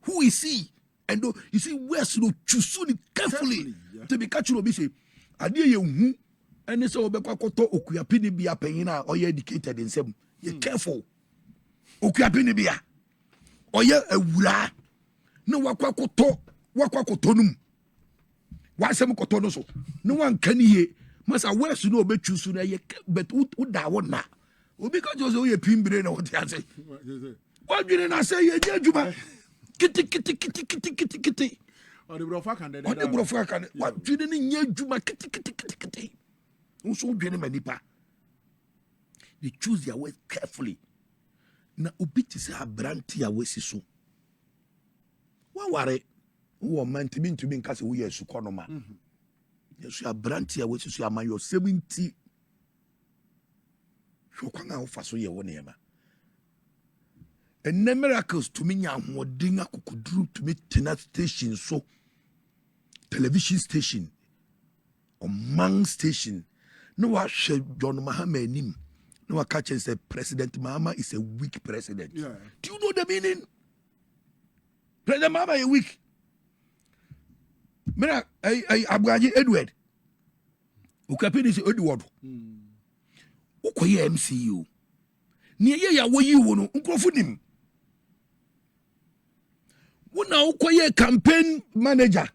A: Who is he? And you see worse no choose carefully to be catch be say ade ye hu and so obekwa koto okuapi ni bia panyina or ye educated in sem. You careful. Okuapi ni bia. Or ye awura. No wakwa koto num. Wa sem koto no so. No one can ye must aware to know bet you na ye but who da one na. Obi ka just o ye PENDREAM na what you say. What you na say ye adwuma. Kiti.
C: Or the brofa can
A: what the brofa can what you didn't nye adwuma kiti. Unso dwene manipa. They choose their words carefully. Na obi ti say abranti ya wesi so. Wa ware wo man to be nkase wo ye su konoma. Yes, you are brandy, which is your man, your 70. So, can I offer so your name? And the miracles to me, I'm what dinner could do to me, tenant station, so television station or man station. No, I shall John Mahama him. No, I catch and say, President Mahama is a weak president.
C: Yeah.
A: Do you know the meaning? President Mahama is weak. Mira, Abgaji Edward. Ukapini si Edward. Ukoye MCU. Niye ya woyi wono unkrofunim. Wona ukoye campaign manager.